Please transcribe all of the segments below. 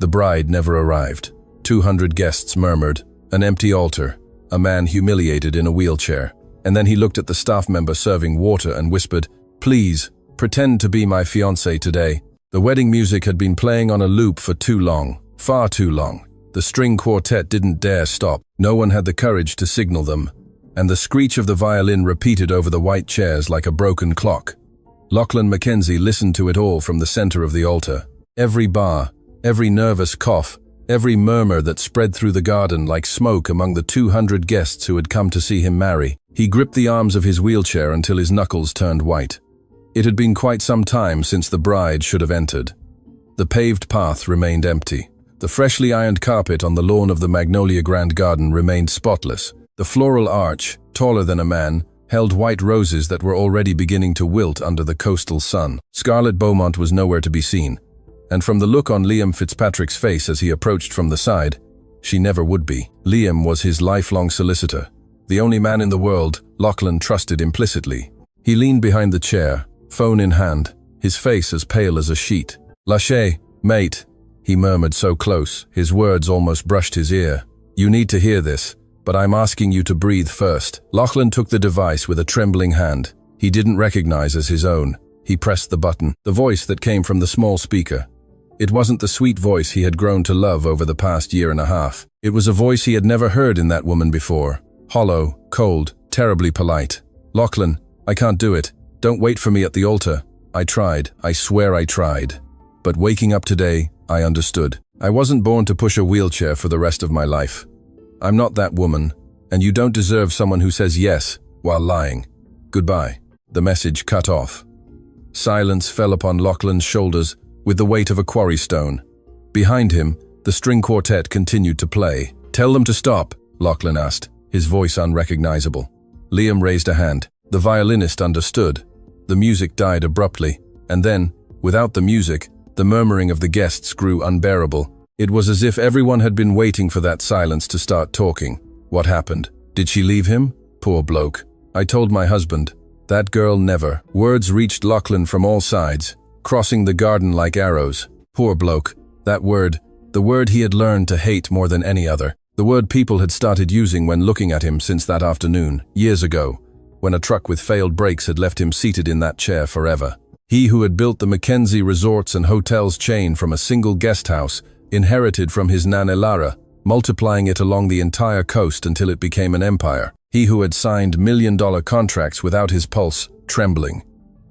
The bride never arrived. 200 guests murmured, an empty altar, a man humiliated in a wheelchair. And then he looked at the staff member serving water and whispered, "Please, pretend to be my fiancée today." The wedding music had been playing on a loop for too long, far too long. The string quartet didn't dare stop. No one had the courage to signal them, and the screech of the violin repeated over the white chairs like a broken clock. Lachlan McKenzie listened to it all from the center of the altar. Every bar, every nervous cough, every murmur that spread through the garden like smoke among the 200 guests who had come to see him marry. He gripped the arms of his wheelchair until his knuckles turned white. It had been quite some time since the bride should have entered. The paved path remained empty. The freshly ironed carpet on the lawn of the Magnolia Grand Garden remained spotless. The floral arch, taller than a man, held white roses that were already beginning to wilt under the coastal sun. Scarlett Beaumont was nowhere to be seen, and from the look on Liam Fitzpatrick's face as he approached from the side, she never would be. Liam was his lifelong solicitor, the only man in the world Lachlan trusted implicitly. He leaned behind the chair, phone in hand, his face as pale as a sheet. "Lachlan, mate," he murmured so close, his words almost brushed his ear. "You need to hear this, but I'm asking you to breathe first." Lachlan took the device with a trembling hand. He didn't recognize as his own. He pressed the button, the voice that came from the small speaker. It wasn't the sweet voice he had grown to love over the past year and a half. It was a voice he had never heard in that woman before. Hollow, cold, terribly polite. "Lachlan, I can't do it. Don't wait for me at the altar. I tried. I swear I tried. But waking up today, I understood. I wasn't born to push a wheelchair for the rest of my life. I'm not that woman, and you don't deserve someone who says yes while lying. Goodbye." The message cut off. Silence fell upon Lachlan's shoulders with the weight of a quarry stone. Behind him, the string quartet continued to play. "Tell them to stop," Lachlan asked, his voice unrecognizable. Liam raised a hand. The violinist understood. The music died abruptly, and then, without the music, the murmuring of the guests grew unbearable. It was as if everyone had been waiting for that silence to start talking. What happened? Did she leave him? Poor bloke. "I told my husband. That girl never." Words reached Lachlan from all sides, crossing the garden like arrows. Poor bloke. That word, the word he had learned to hate more than any other. The word people had started using when looking at him since that afternoon, years ago, when a truck with failed brakes had left him seated in that chair forever. He who had built the McKenzie resorts and hotels chain from a single guest house, inherited from his Nana Lara, multiplying it along the entire coast until it became an empire. He who had signed million-dollar contracts without his pulse trembling.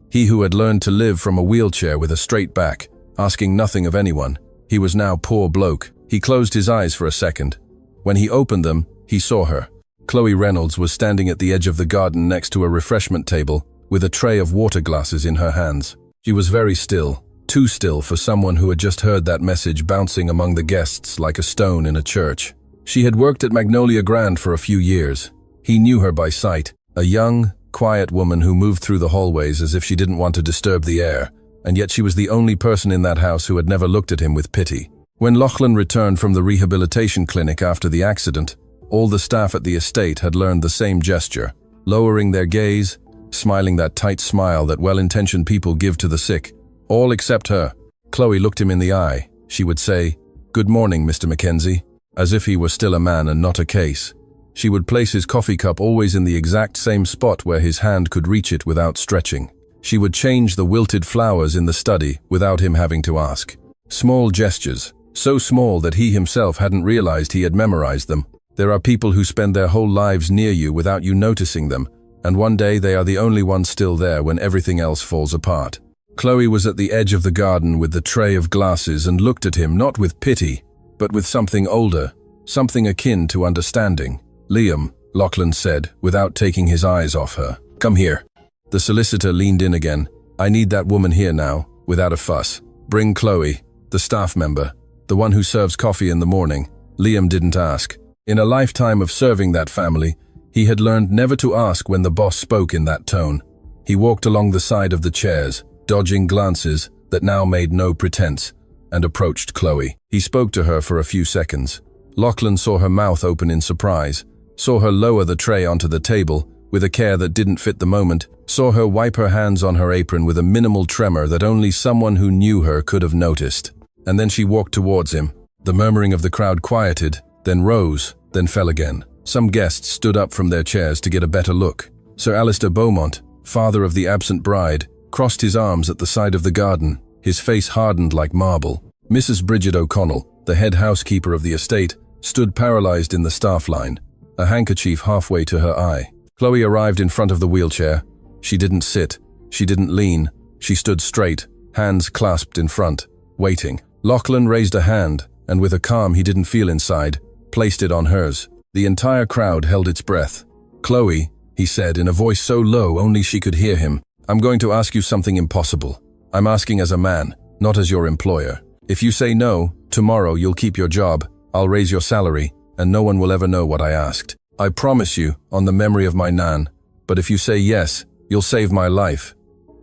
He who had learned to live from a wheelchair with a straight back, asking nothing of anyone. He was now poor bloke. He closed his eyes for a second. When he opened them, he saw her. Chloe Reynolds was standing at the edge of the garden next to a refreshment table, with a tray of water glasses in her hands. She was very still, too still for someone who had just heard that message bouncing among the guests like a stone in a church. She had worked at Magnolia Grand for a few years. He knew her by sight, a young, quiet woman who moved through the hallways as if she didn't want to disturb the air, and yet she was the only person in that house who had never looked at him with pity. When Lachlan returned from the rehabilitation clinic after the accident, all the staff at the estate had learned the same gesture, lowering their gaze, smiling that tight smile that well-intentioned people give to the sick, all except her. Chloe looked him in the eye. She would say, "Good morning, Mr. McKenzie," as if he were still a man and not a case. She would place his coffee cup always in the exact same spot where his hand could reach it without stretching. She would change the wilted flowers in the study without him having to ask. Small gestures, so small that he himself hadn't realized he had memorized them. There are people who spend their whole lives near you without you noticing them, and one day they are the only ones still there when everything else falls apart. Chloe was at the edge of the garden with the tray of glasses and looked at him not with pity, but with something older, something akin to understanding. "Liam," Lachlan said, without taking his eyes off her. "Come here." The solicitor leaned in again. "I need that woman here now, without a fuss. Bring Chloe, the staff member, the one who serves coffee in the morning." Liam didn't ask. In a lifetime of serving that family, he had learned never to ask when the boss spoke in that tone. He walked along the side of the chairs, dodging glances that now made no pretense, and approached Chloe. He spoke to her for a few seconds. Lachlan saw her mouth open in surprise, saw her lower the tray onto the table with a care that didn't fit the moment, saw her wipe her hands on her apron with a minimal tremor that only someone who knew her could have noticed. and then she walked towards him. The murmuring of the crowd quieted, then rose, then fell again. Some guests stood up from their chairs to get a better look. Sir Alistair Beaumont, father of the absent bride, crossed his arms at the side of the garden, his face hardened like marble. Mrs. Bridget O'Connell, the head housekeeper of the estate, stood paralyzed in the staff line, a handkerchief halfway to her eye. Chloe arrived in front of the wheelchair. She didn't sit, she didn't lean, she stood straight, hands clasped in front, waiting. Lachlan raised a hand, and with a calm he didn't feel inside, placed it on hers. The entire crowd held its breath. "Chloe," he said in a voice so low only she could hear him, "I'm going to ask you something impossible. I'm asking as a man, not as your employer. If you say no, tomorrow you'll keep your job, I'll raise your salary, and no one will ever know what I asked. I promise you, on the memory of my Nan. But if you say yes, you'll save my life."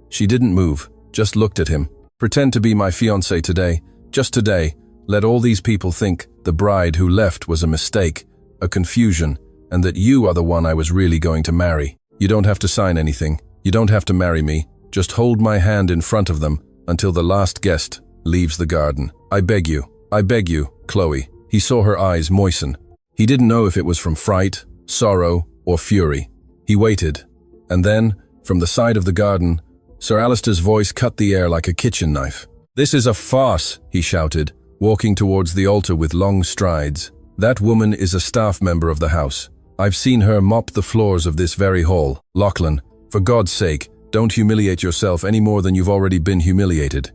She didn't move, just looked at him. "Pretend to be my fiancée today, just today. Let all these people think the bride who left was a mistake, a confusion, and that you are the one I was really going to marry. You don't have to sign anything. You don't have to marry me. Just hold my hand in front of them until the last guest leaves the garden. I beg you, Chloe." He saw her eyes moisten. He didn't know if it was from fright, sorrow, or fury. He waited, and then, from the side of the garden, Sir Alistair's voice cut the air like a kitchen knife. "This is a farce," he shouted, walking towards the altar with long strides. "That woman is a staff member of the house. I've seen her mop the floors of this very hall. Lachlan, for God's sake, don't humiliate yourself any more than you've already been humiliated."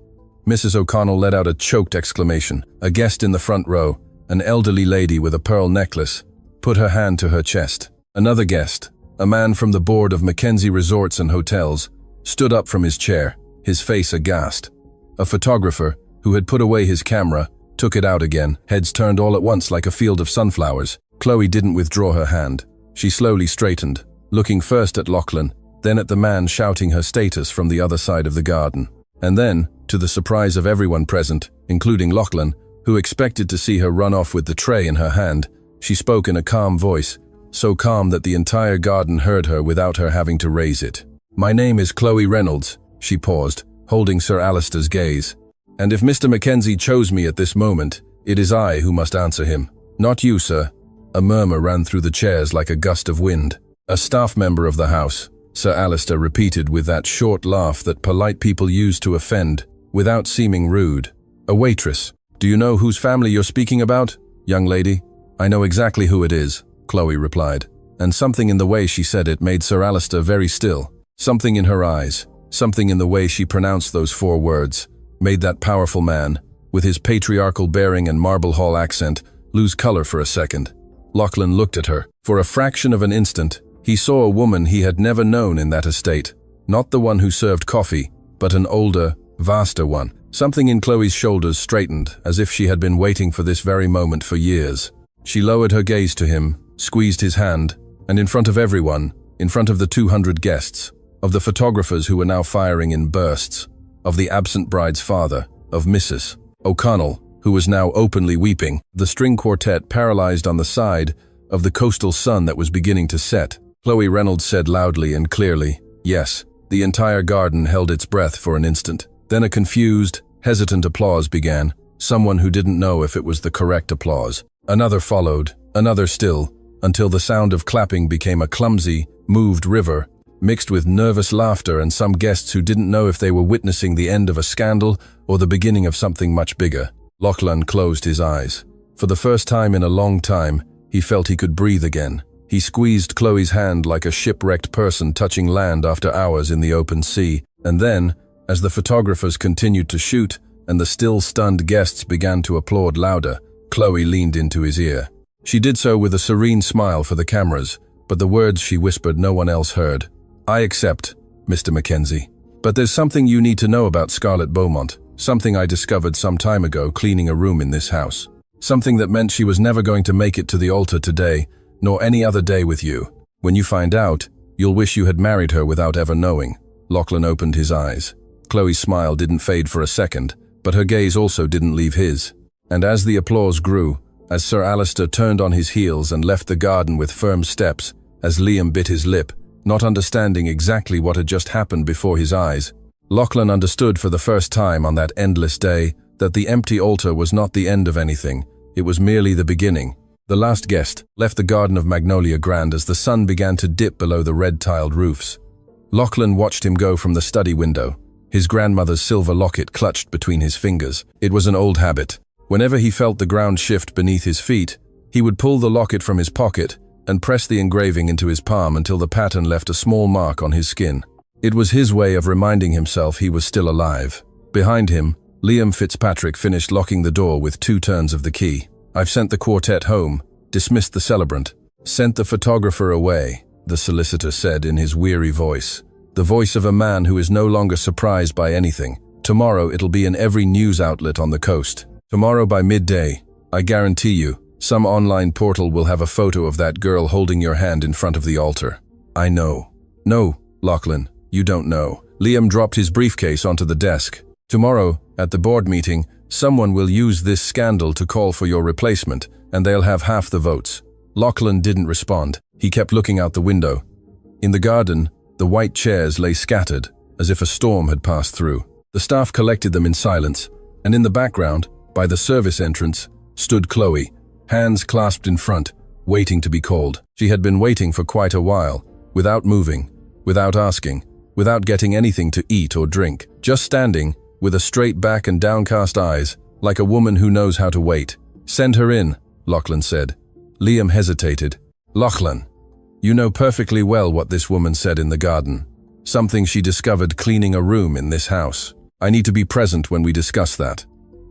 Mrs. O'Connell let out a choked exclamation. A guest in the front row, an elderly lady with a pearl necklace, put her hand to her chest. Another guest, a man from the board of Mackenzie Resorts and Hotels, stood up from his chair, his face aghast. A photographer, who had put away his camera, took it out again, heads turned all at once like a field of sunflowers. Chloe didn't withdraw her hand. She slowly straightened, looking first at Lachlan, then at the man shouting her status from the other side of the garden. And then, to the surprise of everyone present, including Lachlan, who expected to see her run off with the tray in her hand, she spoke in a calm voice, so calm that the entire garden heard her without her having to raise it. "My name is Chloe Reynolds," she paused, holding Sir Alistair's gaze. "And if Mr. Mackenzie chose me at this moment, it is I who must answer him. Not you, sir." A murmur ran through the chairs like a gust of wind. "A staff member of the house," Sir Alistair repeated with that short laugh that polite people use to offend, without seeming rude. "A waitress. Do you know whose family you're speaking about, young lady?" "I know exactly who it is," Chloe replied, and something in the way she said it made Sir Alistair very still. Something in her eyes, something in the way she pronounced those 4 words, made that powerful man, with his patriarchal bearing and Marble Hall accent, lose color for a second. Lachlan looked at her. For a fraction of an instant, he saw a woman he had never known in that estate. Not the one who served coffee, but an older, vaster one. Something in Chloe's shoulders straightened, as if she had been waiting for this very moment for years. She lowered her gaze to him, squeezed his hand, and in front of everyone, in front of the 200 guests, of the photographers who were now firing in bursts, of the absent bride's father, of Mrs. O'Connell, who was now openly weeping, the string quartet paralyzed on the side of the coastal sun that was beginning to set. Chloe Reynolds said loudly and clearly, "Yes." The entire garden held its breath for an instant. Then a confused, hesitant applause began, someone who didn't know if it was the correct applause. Another followed, another still, until the sound of clapping became a clumsy, moved river, mixed with nervous laughter and some guests who didn't know if they were witnessing the end of a scandal or the beginning of something much bigger. Lachlan closed his eyes. For the first time in a long time, he felt he could breathe again. He squeezed Chloe's hand like a shipwrecked person touching land after hours in the open sea, and then, as the photographers continued to shoot and the still stunned guests began to applaud louder, Chloe leaned into his ear. She did so with a serene smile for the cameras, but the words she whispered no one else heard. "I accept, Mr. Mackenzie. But there's something you need to know about Scarlett Beaumont, something I discovered some time ago cleaning a room in this house. Something that meant she was never going to make it to the altar today, nor any other day with you. When you find out, you'll wish you had married her without ever knowing." Lachlan opened his eyes. Chloe's smile didn't fade for a second, but her gaze also didn't leave his. And as the applause grew, as Sir Alistair turned on his heels and left the garden with firm steps, as Liam bit his lip, not understanding exactly what had just happened before his eyes, Lachlan understood for the first time on that endless day that the empty altar was not the end of anything, it was merely the beginning. The last guest left the garden of Magnolia Grand as the sun began to dip below the red-tiled roofs. Lachlan watched him go from the study window, his grandmother's silver locket clutched between his fingers. It was an old habit. Whenever he felt the ground shift beneath his feet, he would pull the locket from his pocket and press the engraving into his palm until the pattern left a small mark on his skin. It was his way of reminding himself he was still alive. Behind him, Liam Fitzpatrick finished locking the door with 2 turns of the key. "I've sent the quartet home," dismissed the celebrant. "Sent the photographer away," the solicitor said in his weary voice. The voice of a man who is no longer surprised by anything. "Tomorrow it'll be in every news outlet on the coast. Tomorrow by midday, I guarantee you, some online portal will have a photo of that girl holding your hand in front of the altar." "I know." "No, Lachlan, you don't know." Liam dropped his briefcase onto the desk. "Tomorrow, at the board meeting, someone will use this scandal to call for your replacement, and they'll have half the votes." Lachlan didn't respond. He kept looking out the window. In the garden, the white chairs lay scattered, as if a storm had passed through. The staff collected them in silence, and in the background, by the service entrance, stood Chloe, hands clasped in front, waiting to be called. She had been waiting for quite a while, without moving, without asking, without getting anything to eat or drink, just standing, with a straight back and downcast eyes, like a woman who knows how to wait. "Send her in," Lachlan said. Liam hesitated. "Lachlan, you know perfectly well what this woman said in the garden. Something she discovered cleaning a room in this house. I need to be present when we discuss that.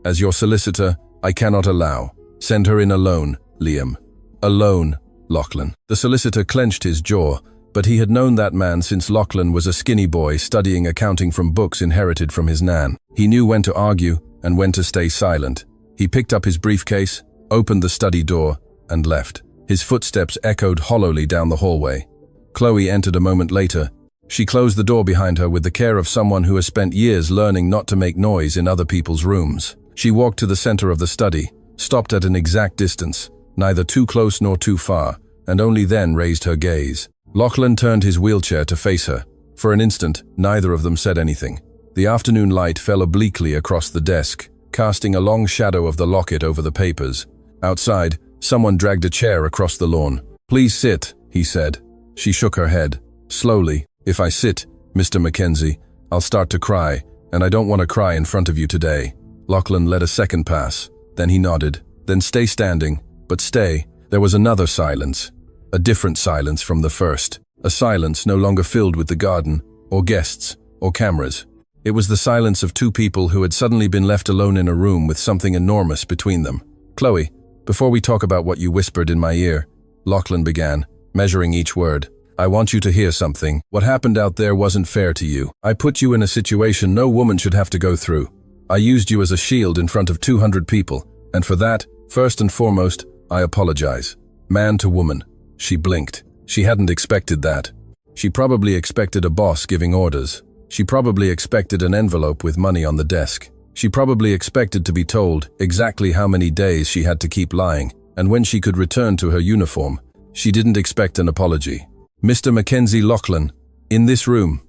As your solicitor, I cannot allow. Send her in alone, Liam." "Alone," Lachlan. The solicitor clenched his jaw, but he had known that man since Lachlan was a skinny boy studying accounting from books inherited from his nan. He knew when to argue and when to stay silent. He picked up his briefcase, opened the study door, and left. His footsteps echoed hollowly down the hallway. Chloe entered a moment later. She closed the door behind her with the care of someone who has spent years learning not to make noise in other people's rooms. She walked to the center of the study, stopped at an exact distance, neither too close nor too far, and only then raised her gaze. Lachlan turned his wheelchair to face her. For an instant, neither of them said anything. The afternoon light fell obliquely across the desk, casting a long shadow of the locket over the papers. Outside, someone dragged a chair across the lawn. "Please sit," he said. She shook her head. "Slowly. If I sit, Mr. McKenzie, I'll start to cry, and I don't want to cry in front of you today." Lachlan let a second pass. Then he nodded. "Then stay standing, but stay." There was another silence. A different silence from the first. A silence no longer filled with the garden, or guests, or cameras. It was the silence of 2 people who had suddenly been left alone in a room with something enormous between them. "Chloe, before we talk about what you whispered in my ear," Lachlan began, measuring each word, "I want you to hear something. What happened out there wasn't fair to you. I put you in a situation no woman should have to go through. I used you as a shield in front of 200 people, and for that, first and foremost, I apologize." Man to woman. She blinked. She hadn't expected that. She probably expected a boss giving orders. She probably expected an envelope with money on the desk. She probably expected to be told exactly how many days she had to keep lying, and when she could return to her uniform. She didn't expect an apology. "Mr. Mackenzie Lachlan, in this room."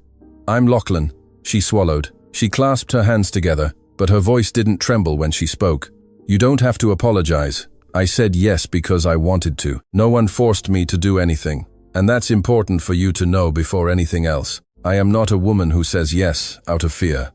"I'm Lachlan," she swallowed. She clasped her hands together, but her voice didn't tremble when she spoke. "You don't have to apologize. I said yes because I wanted to. No one forced me to do anything. And that's important for you to know before anything else. I am not a woman who says yes out of fear.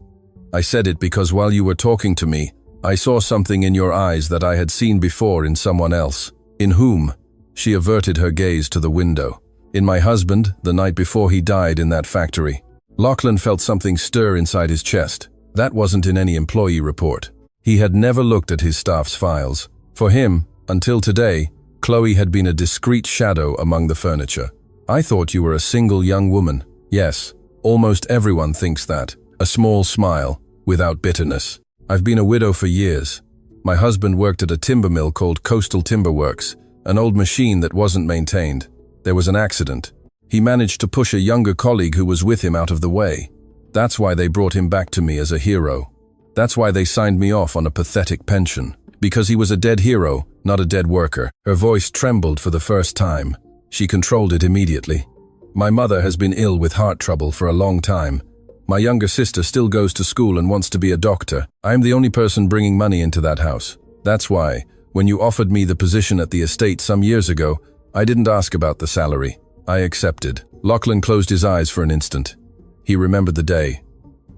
I said it because while you were talking to me, I saw something in your eyes that I had seen before in someone else." "In whom?" She averted her gaze to the window. "In my husband, the night before he died in that factory." Lachlan felt something stir inside his chest. That wasn't in any employee report. He had never looked at his staff's files. For him, until today, Chloe had been a discreet shadow among the furniture. "I thought you were a single young woman." "Yes, almost everyone thinks that." A small smile, without bitterness. "I've been a widow for years. My husband worked at a timber mill called Coastal Timber Works, an old machine that wasn't maintained. There was an accident. He managed to push a younger colleague who was with him out of the way. That's why they brought him back to me as a hero. That's why they signed me off on a pathetic pension. Because he was a dead hero, not a dead worker." Her voice trembled for the first time. She controlled it immediately. "My mother has been ill with heart trouble for a long time. My younger sister still goes to school and wants to be a doctor. I am the only person bringing money into that house. That's why, when you offered me the position at the estate some years ago, I didn't ask about the salary. I accepted. Lachlan closed his eyes for an instant. He remembered the day.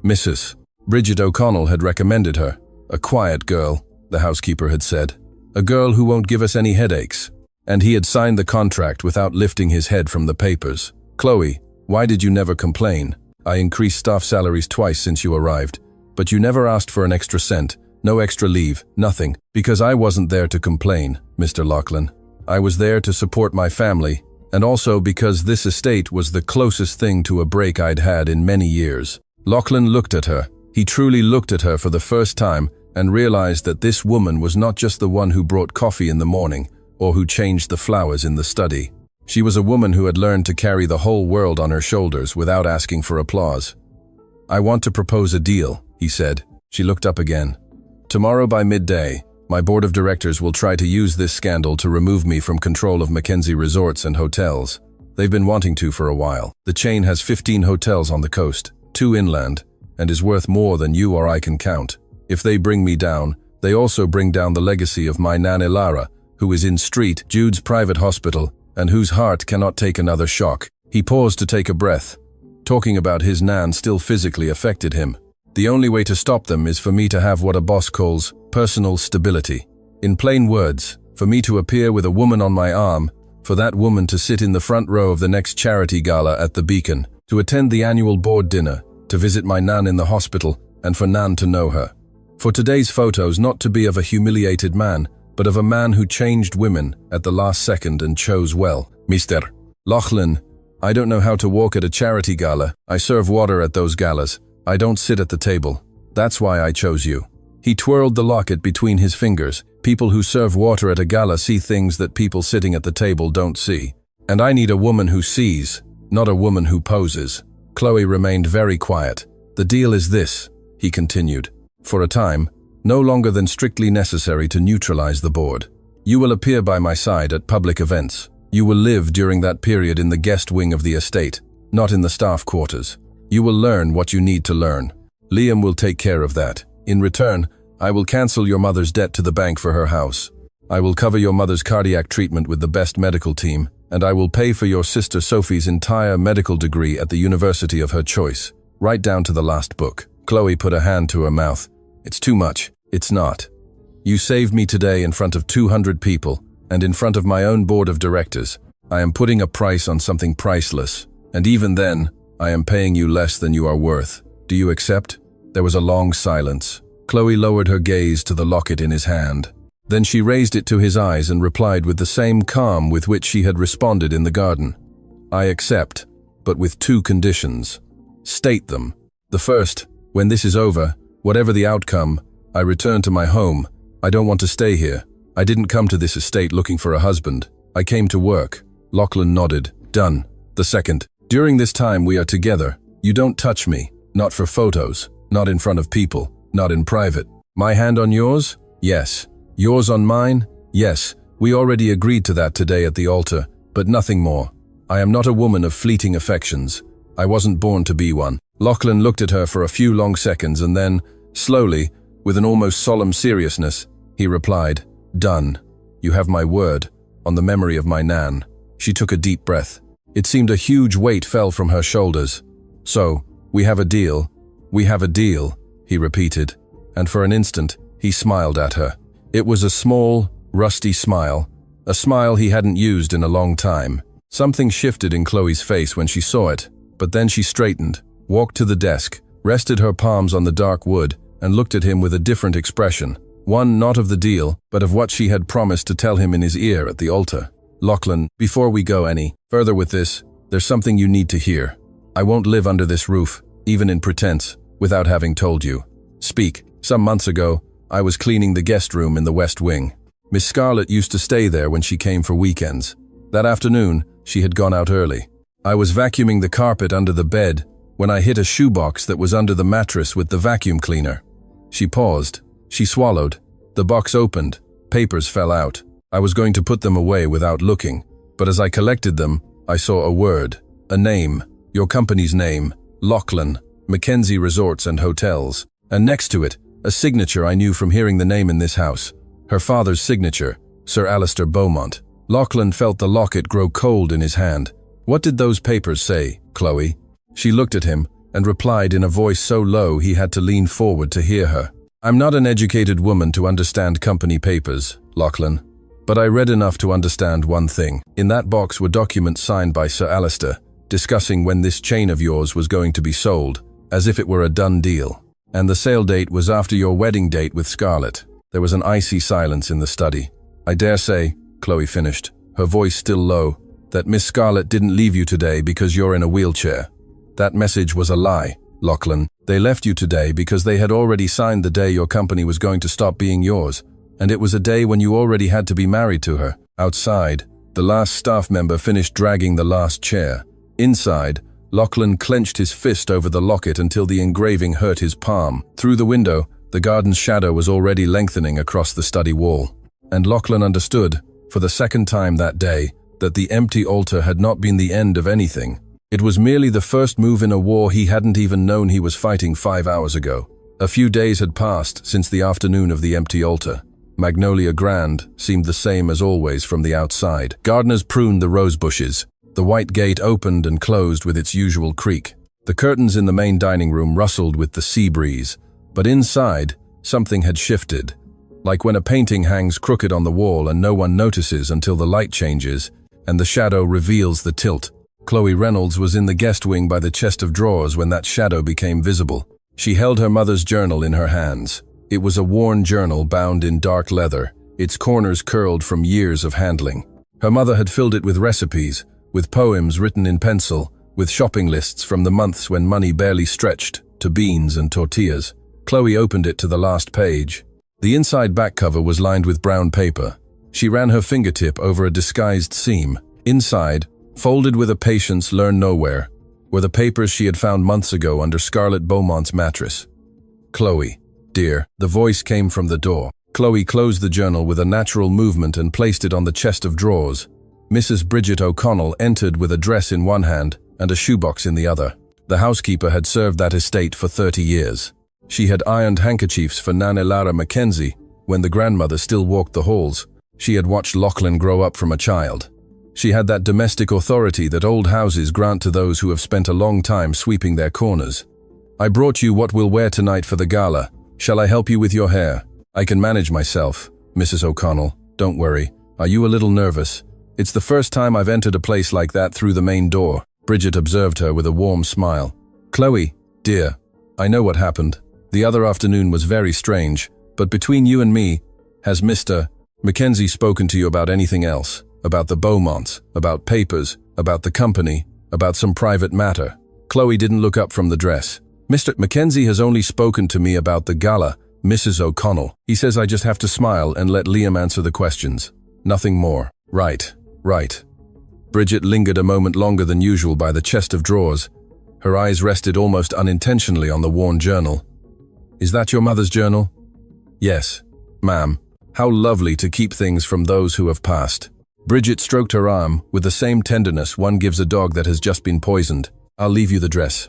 Mrs. Bridget O'Connell had recommended her. A quiet girl, the housekeeper had said. A girl who won't give us any headaches. And he had signed the contract without lifting his head from the papers. Chloe, why did you never complain? I increased staff salaries twice since you arrived, but you never asked for an extra cent, no extra leave, nothing, because I wasn't there to complain, Mr. Lachlan. I was there to support my family, and also because this estate was the closest thing to a break I'd had in many years. Lachlan looked at her. He truly looked at her for the first time and realized that this woman was not just the one who brought coffee in the morning or who changed the flowers in the study. She was a woman who had learned to carry the whole world on her shoulders without asking for applause. I want to propose a deal, he said. She looked up again. Tomorrow by midday, my board of directors will try to use this scandal to remove me from control of McKenzie Resorts and Hotels. They've been wanting to for a while. The chain has 15 hotels on the coast, 2 inland, and is worth more than you or I can count. If they bring me down, they also bring down the legacy of my Nan Ilara, who is in Street Jude's private hospital, and whose heart cannot take another shock. He paused to take a breath. Talking about his Nan still physically affected him. The only way to stop them is for me to have what a boss calls personal stability. In plain words, for me to appear with a woman on my arm, for that woman to sit in the front row of the next charity gala at the Beacon, to attend the annual board dinner, to visit my Nan in the hospital, and for Nan to know her. For today's photos not to be of a humiliated man, but of a man who changed women at the last second and chose well. Mr. Lachlan, I don't know how to walk at a charity gala. I serve water at those galas. I don't sit at the table. That's why I chose you. He twirled the locket between his fingers. People who serve water at a gala see things that people sitting at the table don't see. And I need a woman who sees, not a woman who poses. Chloe remained very quiet. The deal is this, he continued. For a time, no longer than strictly necessary to neutralize the board. You will appear by my side at public events. You will live during that period in the guest wing of the estate, not in the staff quarters. You will learn what you need to learn. Liam will take care of that. In return, I will cancel your mother's debt to the bank for her house. I will cover your mother's cardiac treatment with the best medical team, and I will pay for your sister Sophie's entire medical degree at the university of her choice, right down to the last book. Chloe put a hand to her mouth. It's too much. It's not. You saved me today in front of 200 people, and in front of my own board of directors. I am putting a price on something priceless, and even then, I am paying you less than you are worth. Do you accept? There was a long silence. Chloe lowered her gaze to the locket in his hand. Then she raised it to his eyes and replied with the same calm with which she had responded in the garden. I accept, but with 2 conditions. State them. The first, when this is over, whatever the outcome, I return to my home. I don't want to stay here. I didn't come to this estate looking for a husband. I came to work. Lachlan nodded. Done. The second, during this time we are together. You don't touch me. Not for photos. Not in front of people. Not in private. My hand on yours? Yes. Yours on mine? Yes. We already agreed to that today at the altar, but nothing more. I am not a woman of fleeting affections. I wasn't born to be one. Lachlan looked at her for a few long seconds and then, slowly, with an almost solemn seriousness, he replied, Done. You have my word, on the memory of my Nan. She took a deep breath. It seemed a huge weight fell from her shoulders. So, we have a deal. We have a deal, he repeated, and for an instant, he smiled at her. It was a small, rusty smile, a smile he hadn't used in a long time. Something shifted in Chloe's face when she saw it, but then she straightened, walked to the desk, rested her palms on the dark wood, and looked at him with a different expression, one not of the deal, but of what she had promised to tell him in his ear at the altar. Lachlan, before we go any further with this, there's something you need to hear. I won't live under this roof, even in pretense, without having told you. Speak. Some months ago, I was cleaning the guest room in the West Wing. Miss Scarlett used to stay there when she came for weekends. That afternoon, she had gone out early. I was vacuuming the carpet under the bed when I hit a shoebox that was under the mattress with the vacuum cleaner. She paused. She swallowed. The box opened. Papers fell out. I was going to put them away without looking, but as I collected them, I saw a word, a name, your company's name, Lachlan. McKenzie Resorts and Hotels. And next to it, a signature I knew from hearing the name in this house. Her father's signature, Sir Alistair Beaumont. Lachlan felt the locket grow cold in his hand. What did those papers say, Chloe? She looked at him and replied in a voice so low he had to lean forward to hear her. I'm not an educated woman to understand company papers, Lachlan. But I read enough to understand one thing. In that box were documents signed by Sir Alistair, discussing when this chain of yours was going to be sold, as if it were a done deal. And the sale date was after your wedding date with Scarlett. There was an icy silence in the study. I dare say, Chloe finished, her voice still low, that Miss Scarlett didn't leave you today because you're in a wheelchair. That message was a lie, Lachlan. They left you today because they had already signed the day your company was going to stop being yours. And it was a day when you already had to be married to her. Outside, the last staff member finished dragging the last chair. Inside, Lachlan clenched his fist over the locket until the engraving hurt his palm. Through the window, the garden's shadow was already lengthening across the study wall. And Lachlan understood, for the second time that day, that the empty altar had not been the end of anything. It was merely the first move in a war he hadn't even known he was fighting 5 hours ago. A few days had passed since the afternoon of the empty altar. Magnolia Grand seemed the same as always from the outside. Gardeners pruned the rose bushes. The white gate opened and closed with its usual creak. The curtains in the main dining room rustled with the sea breeze. But inside, something had shifted. Like when a painting hangs crooked on the wall and no one notices until the light changes and the shadow reveals the tilt. Chloe Reynolds was in the guest wing by the chest of drawers when that shadow became visible. She held her mother's journal in her hands. It was a worn journal bound in dark leather, its corners curled from years of handling. Her mother had filled it with recipes, with poems written in pencil, with shopping lists from the months when money barely stretched to beans and tortillas. Chloe opened it to the last page. The inside back cover was lined with brown paper. She ran her fingertip over a disguised seam. Inside, folded with a patience learned nowhere, were the papers she had found months ago under Scarlett Beaumont's mattress. Chloe, dear, the voice came from the door. Chloe closed the journal with a natural movement and placed it on the chest of drawers. Mrs. Bridget O'Connell entered with a dress in one hand and a shoebox in the other. The housekeeper had served that estate for 30 years. She had ironed handkerchiefs for Lachlan McKenzie when the grandmother still walked the halls. She had watched Lachlan grow up from a child. She had that domestic authority that old houses grant to those who have spent a long time sweeping their corners. I brought you what we'll wear tonight for the gala. Shall I help you with your hair? I can manage myself, Mrs. O'Connell. Don't worry. Are you a little nervous? It's the first time I've entered a place like that through the main door. Bridget observed her with a warm smile. Chloe, dear, I know what happened. The other afternoon was very strange, but between you and me, has Mr. McKenzie spoken to you about anything else? About the Beaumonts, about papers, about the company, about some private matter? Chloe didn't look up from the dress. Mr. McKenzie has only spoken to me about the gala, Mrs. O'Connell. He says I just have to smile and let Liam answer the questions. Nothing more. Right. Bridget lingered a moment longer than usual by the chest of drawers. Her eyes rested almost unintentionally on the worn journal. Is that your mother's journal? Yes, ma'am. How lovely to keep things from those who have passed. Bridget stroked her arm with the same tenderness one gives a dog that has just been poisoned. I'll leave you the dress.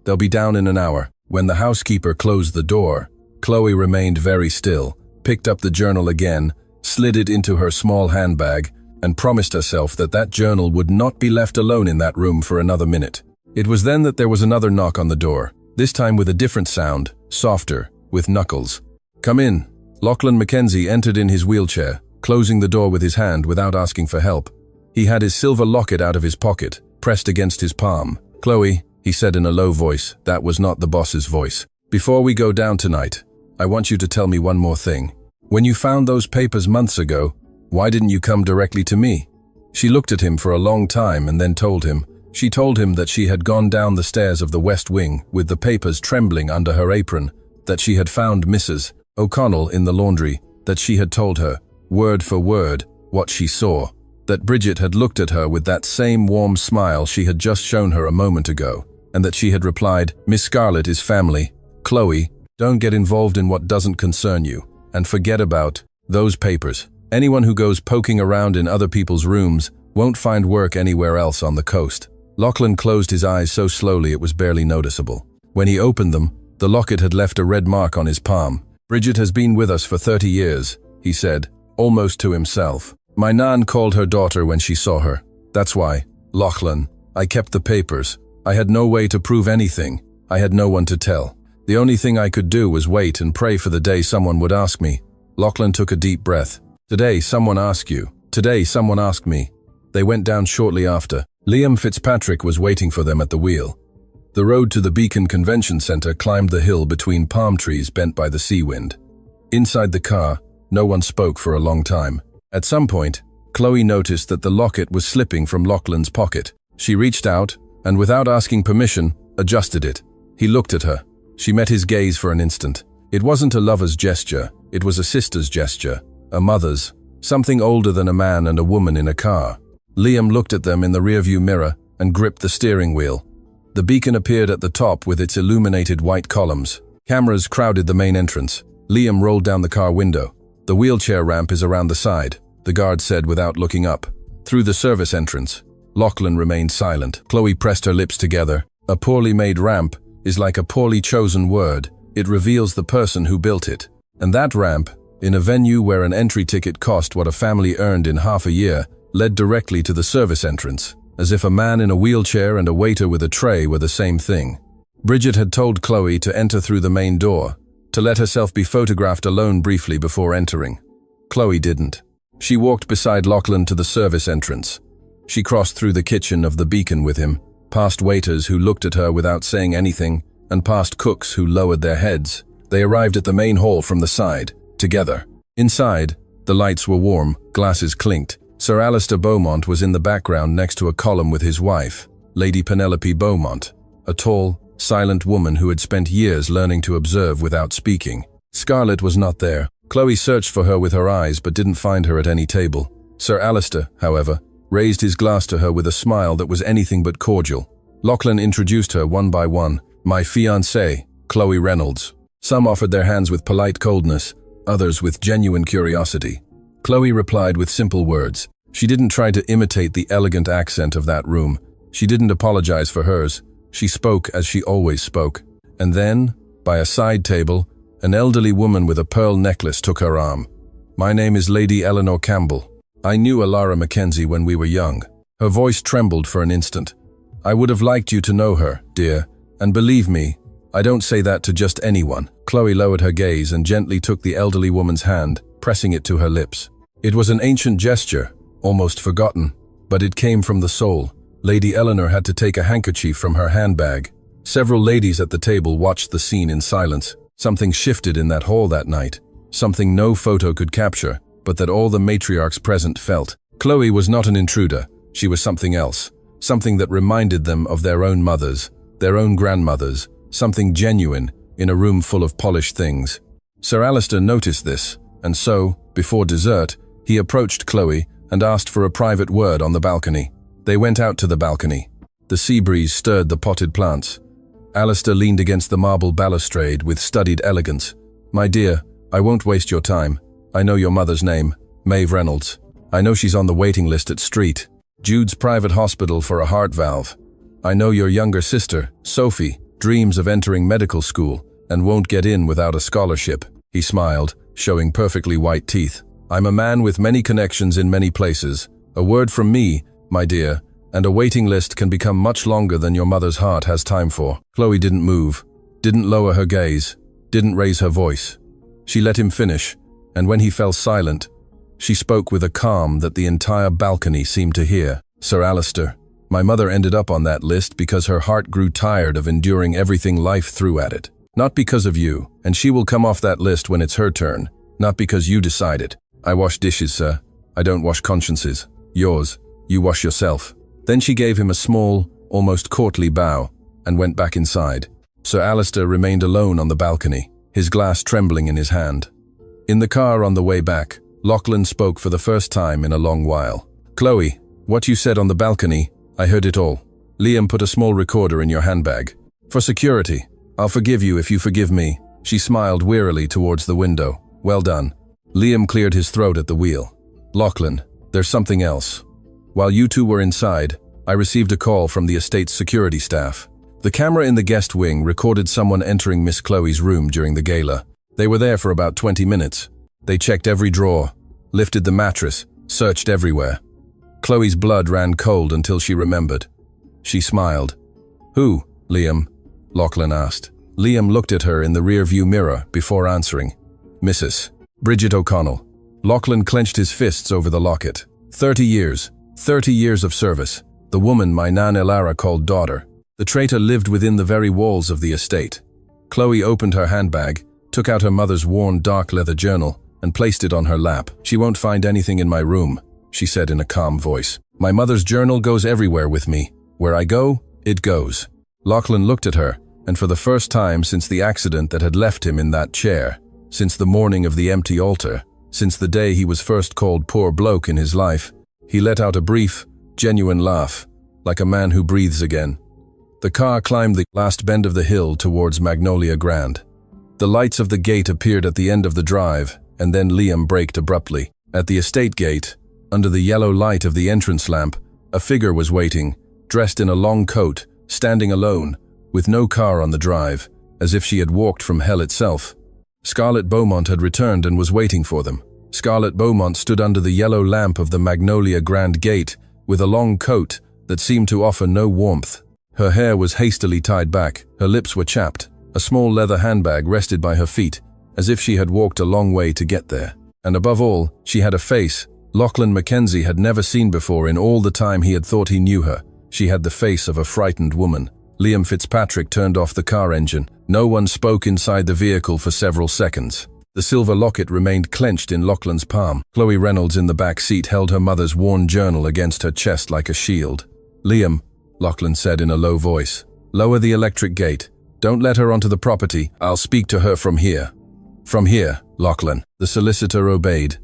They'll be down in an hour. When the housekeeper closed the door, Chloe remained very still, picked up the journal again, slid it into her small handbag, and promised herself that that journal would not be left alone in that room for another minute. It was then that there was another knock on the door, this time with a different sound, softer, with knuckles. Come in. Lachlan McKenzie entered in his wheelchair, closing the door with his hand without asking for help. He had his silver locket out of his pocket, pressed against his palm. Chloe, he said in a low voice, that was not the boss's voice. Before we go down tonight, I want you to tell me one more thing. When you found those papers months ago, why didn't you come directly to me? She looked at him for a long time and then told him. She told him that she had gone down the stairs of the West Wing with the papers trembling under her apron, that she had found Mrs. O'Connell in the laundry, that she had told her, word for word, what she saw, that Bridget had looked at her with that same warm smile she had just shown her a moment ago, and that she had replied, Miss Scarlett is family. Chloe, don't get involved in what doesn't concern you, and forget about those papers. Anyone who goes poking around in other people's rooms won't find work anywhere else on the coast. Lachlan closed his eyes so slowly it was barely noticeable. When he opened them, the locket had left a red mark on his palm. "Bridget has been with us for 30 years, he said, almost to himself. "My nan called her daughter when she saw her. That's why, Lachlan, I kept the papers. I had no way to prove anything. I had no one to tell. The only thing I could do was wait and pray for the day someone would ask me." Lachlan took a deep breath. "Today someone asked you. Today someone asked me." They went down shortly after. Liam Fitzpatrick was waiting for them at the wheel. The road to the Beacon Convention Center climbed the hill between palm trees bent by the sea wind. Inside the car, no one spoke for a long time. At some point, Chloe noticed that the locket was slipping from Lachlan's pocket. She reached out, and without asking permission, adjusted it. He looked at her. She met his gaze for an instant. It wasn't a lover's gesture, it was a sister's gesture, a mother's, something older than a man and a woman in a car. Liam looked at them in the rearview mirror and gripped the steering wheel. The beacon appeared at the top with its illuminated white columns. Cameras crowded the main entrance. Liam rolled down the car window. "The wheelchair ramp is around the side," the guard said without looking up. Through the service entrance, Lachlan remained silent. Chloe pressed her lips together. A poorly made ramp is like a poorly chosen word. It reveals the person who built it. And that ramp, in a venue where an entry ticket cost what a family earned in half a year, led directly to the service entrance, as if a man in a wheelchair and a waiter with a tray were the same thing. Bridget had told Chloe to enter through the main door, to let herself be photographed alone briefly before entering. Chloe didn't. She walked beside Lachlan to the service entrance. She crossed through the kitchen of the Beacon with him, past waiters who looked at her without saying anything, and past cooks who lowered their heads. They arrived at the main hall from the side, together. Inside, the lights were warm, glasses clinked. Sir Alistair Beaumont was in the background next to a column with his wife, Lady Penelope Beaumont, a tall, silent woman who had spent years learning to observe without speaking. Scarlett was not there. Chloe searched for her with her eyes but didn't find her at any table. Sir Alistair, however, raised his glass to her with a smile that was anything but cordial. Lachlan introduced her one by one. "My fiancée, Chloe Reynolds." Some offered their hands with polite coldness, others with genuine curiosity. Chloe replied with simple words. She didn't try to imitate the elegant accent of that room. She didn't apologize for hers. She spoke as she always spoke. And then, by a side table, an elderly woman with a pearl necklace took her arm. "My name is Lady Eleanor Campbell. I knew Lachlan McKenzie when we were young." Her voice trembled for an instant. "I would have liked you to know her, dear, and believe me, I don't say that to just anyone." Chloe lowered her gaze and gently took the elderly woman's hand, pressing it to her lips. It was an ancient gesture, almost forgotten, but it came from the soul. Lady Eleanor had to take a handkerchief from her handbag. Several ladies at the table watched the scene in silence. Something shifted in that hall that night, something no photo could capture, but that all the matriarchs present felt. Chloe was not an intruder, she was something else, something that reminded them of their own mothers, their own grandmothers, something genuine in a room full of polished things. Sir Alistair noticed this, and so, before dessert, he approached Chloe and asked for a private word on the balcony. They went out to the balcony. The sea breeze stirred the potted plants. Alistair leaned against the marble balustrade with studied elegance. "My dear, I won't waste your time. I know your mother's name, Maid Reynolds. I know she's on the waiting list at Street Jude's private hospital for a heart valve. I know your younger sister, Sophie, dreams of entering medical school and won't get in without a scholarship." He smiled, showing perfectly white teeth. "I'm a man with many connections in many places. A word from me, my dear, and a waiting list can become much longer than your mother's heart has time for." Chloe didn't move, didn't lower her gaze, didn't raise her voice. She let him finish, and when he fell silent, she spoke with a calm that the entire balcony seemed to hear. "Sir Alistair, my mother ended up on that list because her heart grew tired of enduring everything life threw at it. Not because of you, and she will come off that list when it's her turn. Not because you decided. I wash dishes, sir. I don't wash consciences. Yours. You wash yourself." Then she gave him a small, almost courtly bow, and went back inside. Sir Alistair remained alone on the balcony, his glass trembling in his hand. In the car on the way back, Lachlan spoke for the first time in a long while. "Chloe, what you said on the balcony, I heard it all. Liam put a small recorder in your handbag. For security. I'll forgive you if you forgive me." She smiled wearily towards the window. "Well done." Liam cleared his throat at the wheel. "Lachlan, there's something else. While you two were inside, I received a call from the estate's security staff. The camera in the guest wing recorded someone entering Miss Chloe's room during the gala. They were there for about 20 minutes. They checked every drawer, lifted the mattress, searched everywhere. Chloe's blood ran cold until she remembered. She smiled. "Who, Liam?" Lachlan asked. Liam looked at her in the rear-view mirror before answering. "Mrs. Bridget O'Connell." Lachlan clenched his fists over the locket. 30 years. 30 years of service. The woman my Nan Elara called daughter. The traitor lived within the very walls of the estate. Chloe opened her handbag, took out her mother's worn dark leather journal, and placed it on her lap. "She won't find anything in my room," she said in a calm voice. "My mother's journal goes everywhere with me. Where I go, it goes." Lachlan looked at her, and for the first time since the accident that had left him in that chair, since the morning of the empty altar, since the day he was first called poor bloke in his life, he let out a brief, genuine laugh, like a man who breathes again. The car climbed the last bend of the hill towards Magnolia Grand. The lights of the gate appeared at the end of the drive, and then Liam braked abruptly. At the estate gate, under the yellow light of the entrance lamp, a figure was waiting, dressed in a long coat, standing alone, with no car on the drive, as if she had walked from hell itself. Scarlett Beaumont had returned and was waiting for them. Scarlett Beaumont stood under the yellow lamp of the Magnolia Grand gate, with a long coat that seemed to offer no warmth. Her hair was hastily tied back, her lips were chapped, a small leather handbag rested by her feet, as if she had walked a long way to get there. And above all, she had a face Lachlan McKenzie had never seen before in all the time he had thought he knew her. She had the face of a frightened woman. Liam Fitzpatrick turned off the car engine. No one spoke inside the vehicle for several seconds. The silver locket remained clenched in Lachlan's palm. Chloe Reynolds in the back seat held her mother's worn journal against her chest like a shield. "Liam," Lachlan said in a low voice, "lower the electric gate. Don't let her onto the property. I'll speak to her from here." "From here, Lachlan." The solicitor obeyed.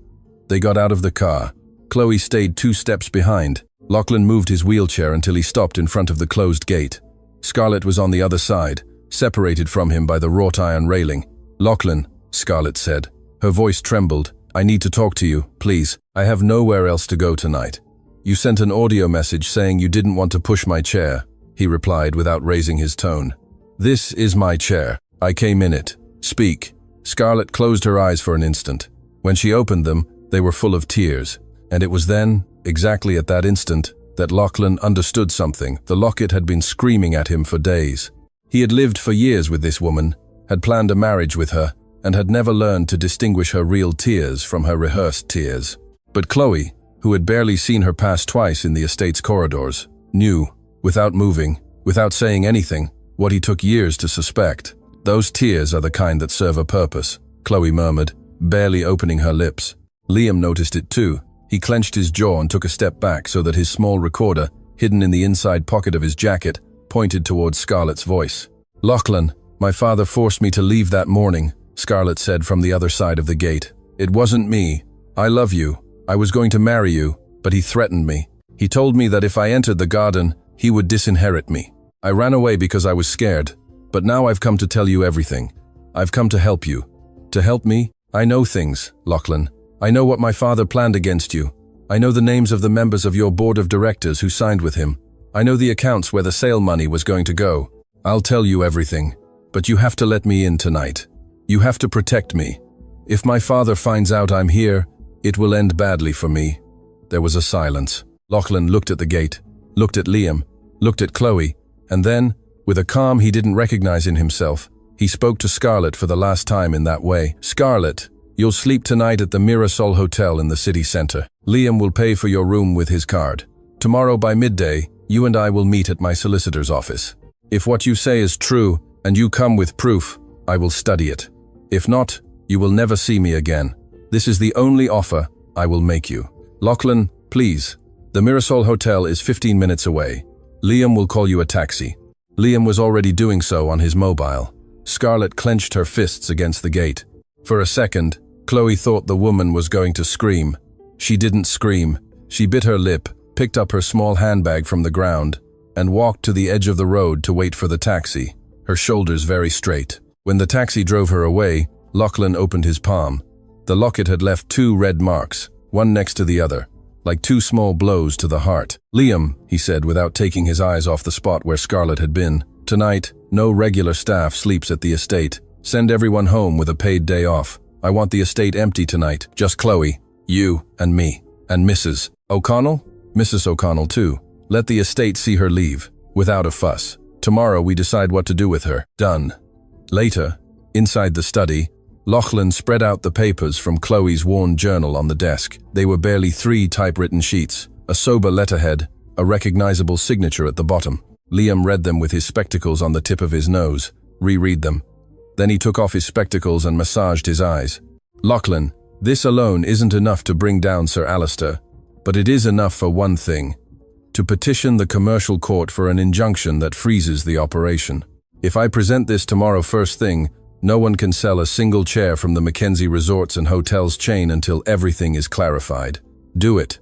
They got out of the car. Chloe stayed 2 steps behind. Lachlan moved his wheelchair until he stopped in front of the closed gate. Scarlett was on the other side, separated from him by the wrought iron railing. "Lachlan," Scarlett said. Her voice trembled. "I need to talk to you, please. I have nowhere else to go tonight." "You sent an audio message saying you didn't want to push my chair," he replied without raising his tone. "This is my chair. I came in it. Speak." Scarlett closed her eyes for an instant. When she opened them, they were full of tears. And it was then, exactly at that instant, that Lachlan understood something. The locket had been screaming at him for days. He had lived for years with this woman, had planned a marriage with her, and had never learned to distinguish her real tears from her rehearsed tears. But Chloe, who had barely seen her pass twice in the estate's corridors, knew, without moving, without saying anything, what he took years to suspect. "Those tears are the kind that serve a purpose," Chloe murmured, barely opening her lips. Liam noticed it too. He clenched his jaw and took a step back so that his small recorder, hidden in the inside pocket of his jacket, pointed towards Scarlett's voice. "Lachlan, my father forced me to leave that morning," Scarlett said from the other side of the gate. "It wasn't me. I love you. I was going to marry you, but he threatened me. He told me that if I entered the garden, he would disinherit me. I ran away because I was scared, but now I've come to tell you everything. I've come to help you." "To help me? I know things, Lachlan. I know what my father planned against you. I know the names of the members of your board of directors who signed with him. I know the accounts where the sale money was going to go. I'll tell you everything, but you have to let me in tonight. You have to protect me. If my father finds out I'm here, it will end badly for me." There was a silence. Lachlan looked at the gate, looked at Liam, looked at Chloe, and then, with a calm he didn't recognize in himself, he spoke to Scarlett for the last time in that way. "Scarlett, you'll sleep tonight at the Mirasol Hotel in the city center. Liam will pay for your room with his card. Tomorrow by midday, you and I will meet at my solicitor's office. If what you say is true, and you come with proof, I will study it. If not, you will never see me again. This is the only offer I will make you. Lachlan, please. The Mirasol Hotel is 15 minutes away. Liam will call you a taxi." Liam was already doing so on his mobile. Scarlett clenched her fists against the gate. For a second, Chloe thought the woman was going to scream. She didn't scream. She bit her lip, picked up her small handbag from the ground, and walked to the edge of the road to wait for the taxi, her shoulders very straight. When the taxi drove her away, Lachlan opened his palm. The locket had left 2 red marks, one next to the other, like 2 small blows to the heart. "Liam," he said without taking his eyes off the spot where Scarlett had been, Tonight, no regular staff sleeps at the estate. Send everyone home with a paid day off. I want the estate empty tonight. Just Chloe, you, and me. And Mrs. O'Connell? Mrs. O'Connell too. Let the estate see her leave, without a fuss. Tomorrow we decide what to do with her. Done. Later, inside the study, Lachlan spread out the papers from Chloe's worn journal on the desk. They were barely 3 typewritten sheets, a sober letterhead, a recognizable signature at the bottom. Liam read them with his spectacles on the tip of his nose, reread them. Then he took off his spectacles and massaged his eyes. Lachlan, this alone isn't enough to bring down Sir Alistair, but it is enough for one thing. To petition the commercial court for an injunction that freezes the operation. If I present this tomorrow first thing, no one can sell a single chair from the McKenzie Resorts and Hotels chain until everything is clarified. Do it.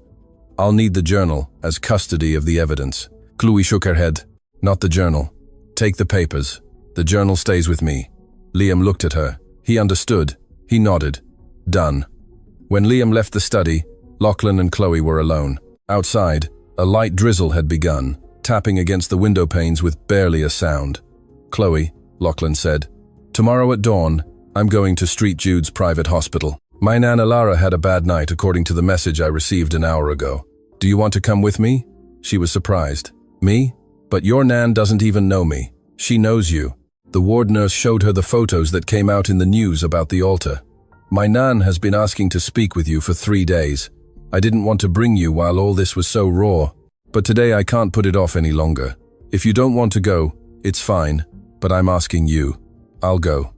I'll need the journal as custody of the evidence. Chloe shook her head. Not the journal. Take the papers. The journal stays with me. Liam looked at her. He understood. He nodded. Done. When Liam left the study, Lachlan and Chloe were alone. Outside, a light drizzle had begun, tapping against the window panes with barely a sound. Chloe, Lachlan said, tomorrow at dawn, I'm going to St. Jude's private hospital. My Nan Alara had a bad night according to the message I received an hour ago. Do you want to come with me? She was surprised. Me? But your Nan doesn't even know me. She knows you. The ward nurse showed her the photos that came out in the news about the altar. My Nan has been asking to speak with you for 3 days. I didn't want to bring you while all this was so raw, but today I can't put it off any longer. If you don't want to go, it's fine, but I'm asking you. I'll go.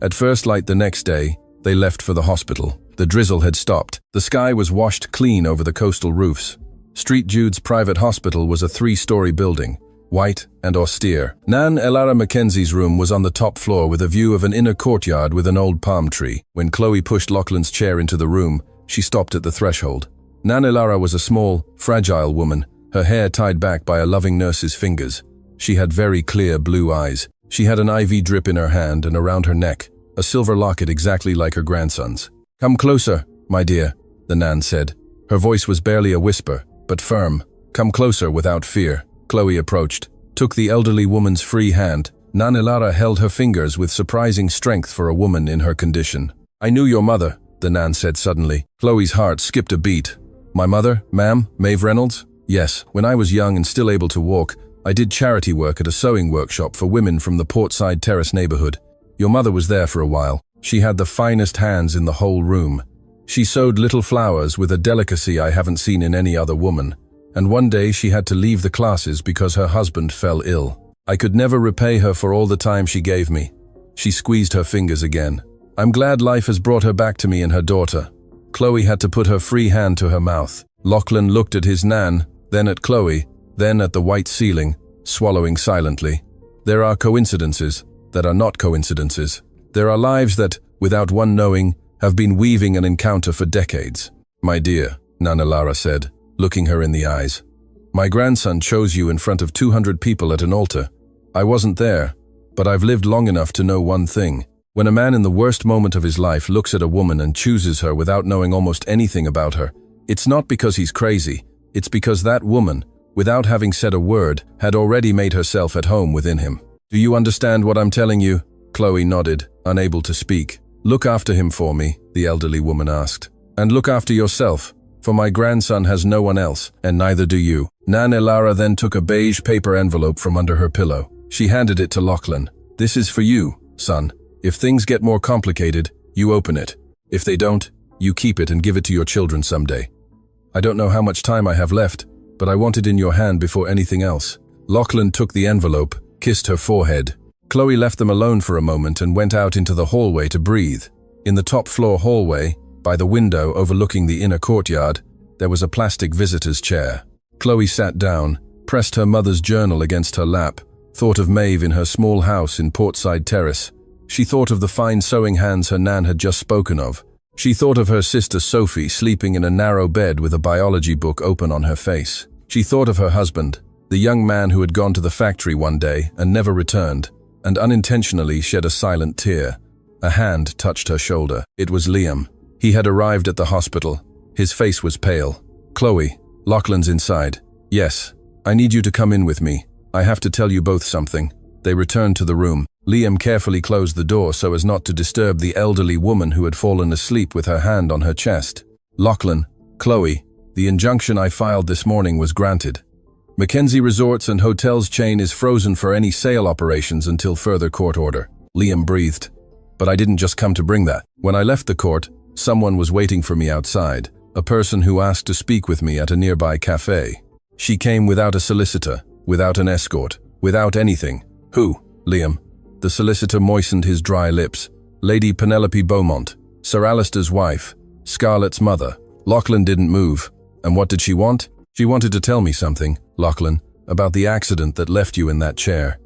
At first light the next day, they left for the hospital. The drizzle had stopped. The sky was washed clean over the coastal roofs. St. Jude's private hospital was a 3-story building, white and austere. Nan Alara McKenzie's room was on the top floor with a view of an inner courtyard with an old palm tree. When Chloe pushed Lachlan's chair into the room, she stopped at the threshold. Nan Alara was a small, fragile woman, her hair tied back by a loving nurse's fingers. She had very clear blue eyes. She had an IV drip in her hand and around her neck, a silver locket exactly like her grandson's. Come closer, my dear, the Nan said. Her voice was barely a whisper, but firm. Come closer without fear. Chloe approached, took the elderly woman's free hand. Nan Alara held her fingers with surprising strength for a woman in her condition. I knew your mother, the Nan said suddenly. Chloe's heart skipped a beat. My mother, ma'am, Maeve Reynolds? Yes, when I was young and still able to walk, I did charity work at a sewing workshop for women from the Portside Terrace neighborhood. Your mother was there for a while. She had the finest hands in the whole room. She sewed little flowers with a delicacy I haven't seen in any other woman. And one day she had to leave the classes because her husband fell ill. I could never repay her for all the time she gave me. She squeezed her fingers again. I'm glad life has brought her back to me and her daughter. Chloe had to put her free hand to her mouth. Lachlan looked at his Nan, then at Chloe, then at the white ceiling, swallowing silently. There are coincidences that are not coincidences. There are lives that, without one knowing, have been weaving an encounter for decades. My dear, Nan Alara said, looking her in the eyes. My grandson chose you in front of 200 people at an altar. I wasn't there, but I've lived long enough to know one thing. When a man in the worst moment of his life looks at a woman and chooses her without knowing almost anything about her, it's not because he's crazy, it's because that woman, without having said a word, had already made herself at home within him. Do you understand what I'm telling you? Chloe nodded, unable to speak. Look after him for me, the elderly woman asked. And look after yourself, for my grandson has no one else, and neither do you. Nan Alara then took a beige paper envelope from under her pillow. She handed it to Lachlan. This is for you, son. If things get more complicated, you open it. If they don't, you keep it and give it to your children someday. I don't know how much time I have left, but I want it in your hand before anything else. Lachlan took the envelope, kissed her forehead. Chloe left them alone for a moment and went out into the hallway to breathe. In the top floor hallway, by the window overlooking the inner courtyard, there was a plastic visitor's chair. Chloe sat down, pressed her mother's journal against her lap, thought of Maeve in her small house in Portside Terrace. She thought of the fine sewing hands her Nan had just spoken of. She thought of her sister Sophie sleeping in a narrow bed with a biology book open on her face. She thought of her husband, the young man who had gone to the factory one day and never returned, and unintentionally shed a silent tear. A hand touched her shoulder. It was Liam. He had arrived at the hospital. His face was pale. Chloe, Lachlan's inside. Yes, I need you to come in with me. I have to tell you both something. They returned to the room. Liam carefully closed the door so as not to disturb the elderly woman who had fallen asleep with her hand on her chest. Lachlan, Chloe, the injunction I filed this morning was granted. McKenzie Resorts and Hotels chain is frozen for any sale operations until further court order. Liam breathed. But I didn't just come to bring that. When I left the court, someone was waiting for me outside, a person who asked to speak with me at a nearby cafe. She came without a solicitor, without an escort, without anything. Who? Liam. The solicitor moistened his dry lips. Lady Penelope Beaumont, Sir Alistair's wife, Scarlett's mother. Lachlan didn't move. And what did she want? She wanted to tell me something, Lachlan, about the accident that left you in that chair.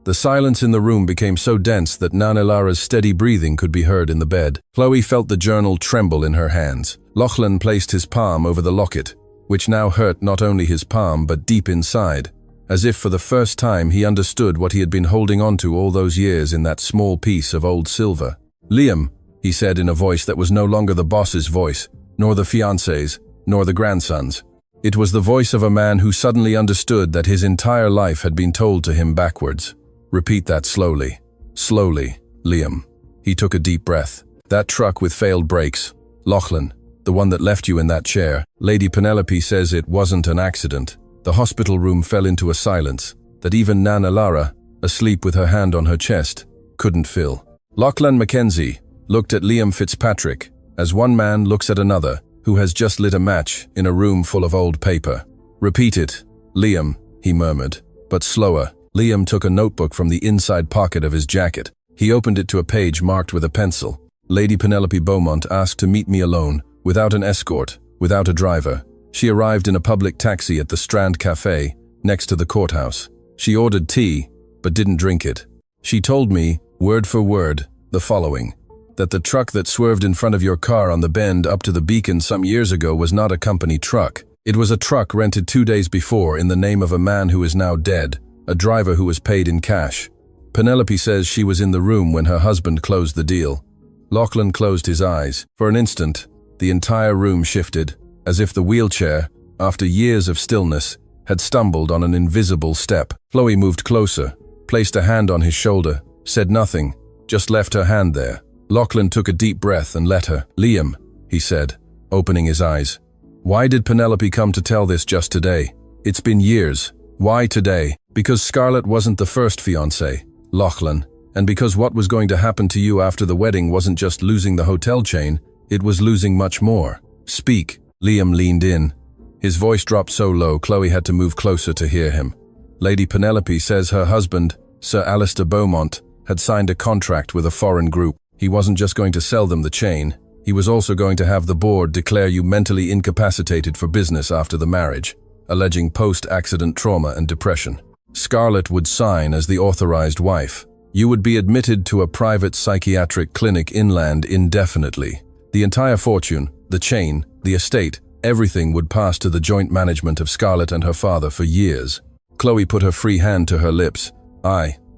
The silence in the room became so dense that Nanelara's steady breathing could be heard in the bed. Chloe felt the journal tremble in her hands. Lachlan placed his palm over the locket, which now hurt not only his palm but deep inside, as if for the first time he understood what he had been holding on to all those years in that small piece of old silver. Liam, he said in a voice that was no longer the boss's voice, nor the fiancée's, nor the grandson's. It was the voice of a man who suddenly understood that his entire life had been told to him backwards. Repeat that slowly. Slowly, Liam. He took a deep breath. That truck with failed brakes. Lachlan, the one that left you in that chair. Lady Penelope says it wasn't an accident. The hospital room fell into a silence that even Nanelara, asleep with her hand on her chest, couldn't fill. Lachlan McKenzie looked at Liam Fitzpatrick as one man looks at another who has just lit a match in a room full of old paper. Repeat it, Liam, he murmured, but slower. Liam took a notebook from the inside pocket of his jacket. He opened it to a page marked with a pencil. Lady Penelope Beaumont asked to meet me alone, without an escort, without a driver. She arrived in a public taxi at the Strand Cafe, next to the courthouse. She ordered tea, but didn't drink it. She told me, word for word, the following: that the truck that swerved in front of your car on the bend up to the beacon some years ago was not a company truck. It was a truck rented 2 days before in the name of a man who is now dead, a driver who was paid in cash. Penelope says she was in the room when her husband closed the deal. Lachlan closed his eyes. For an instant, the entire room shifted, as if the wheelchair, after years of stillness, had stumbled on an invisible step. Chloe moved closer, placed a hand on his shoulder, said nothing, just left her hand there. Lachlan took a deep breath and let her. Liam, he said, opening his eyes. Why did Penelope come to tell this just today? It's been years. Why today? Because Scarlett wasn't the first fiancée, Lachlan, and because what was going to happen to you after the wedding wasn't just losing the hotel chain, it was losing much more. Speak. Liam leaned in. His voice dropped so low Chloe had to move closer to hear him. Lady Penelope says her husband, Sir Alistair Beaumont, had signed a contract with a foreign group. He wasn't just going to sell them the chain, he was also going to have the board declare you mentally incapacitated for business after the marriage, alleging post-accident trauma and depression. Scarlett would sign as the authorized wife. You would be admitted to a private psychiatric clinic inland indefinitely. The entire fortune, the chain, the estate, everything would pass to the joint management of Scarlett and her father for years. Chloe put her free hand to her lips.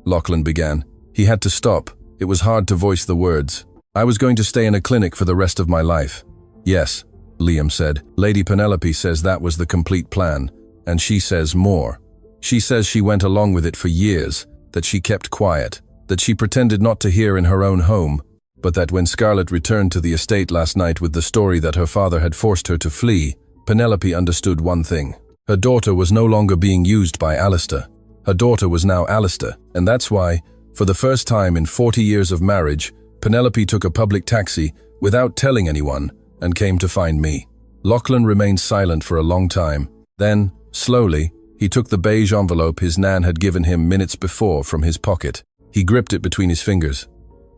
Lachlan began. He had to stop. It was hard to voice the words. I was going to stay in a clinic for the rest of my life. Yes, Liam said. Lady Penelope says that was the complete plan, and she says more. She says she went along with it for years, that she kept quiet, that she pretended not to hear in her own home, but that when Scarlett returned to the estate last night with the story that her father had forced her to flee, Penelope understood one thing. Her daughter was no longer being used by Alistair. Her daughter was now Alistair, and that's why, for the first time in 40 years of marriage, Penelope took a public taxi without telling anyone and came to find me. Lachlan remained silent for a long time. Then, slowly, he took the beige envelope his nan had given him minutes before from his pocket. He gripped it between his fingers.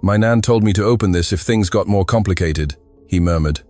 My nan told me to open this if things got more complicated, he murmured.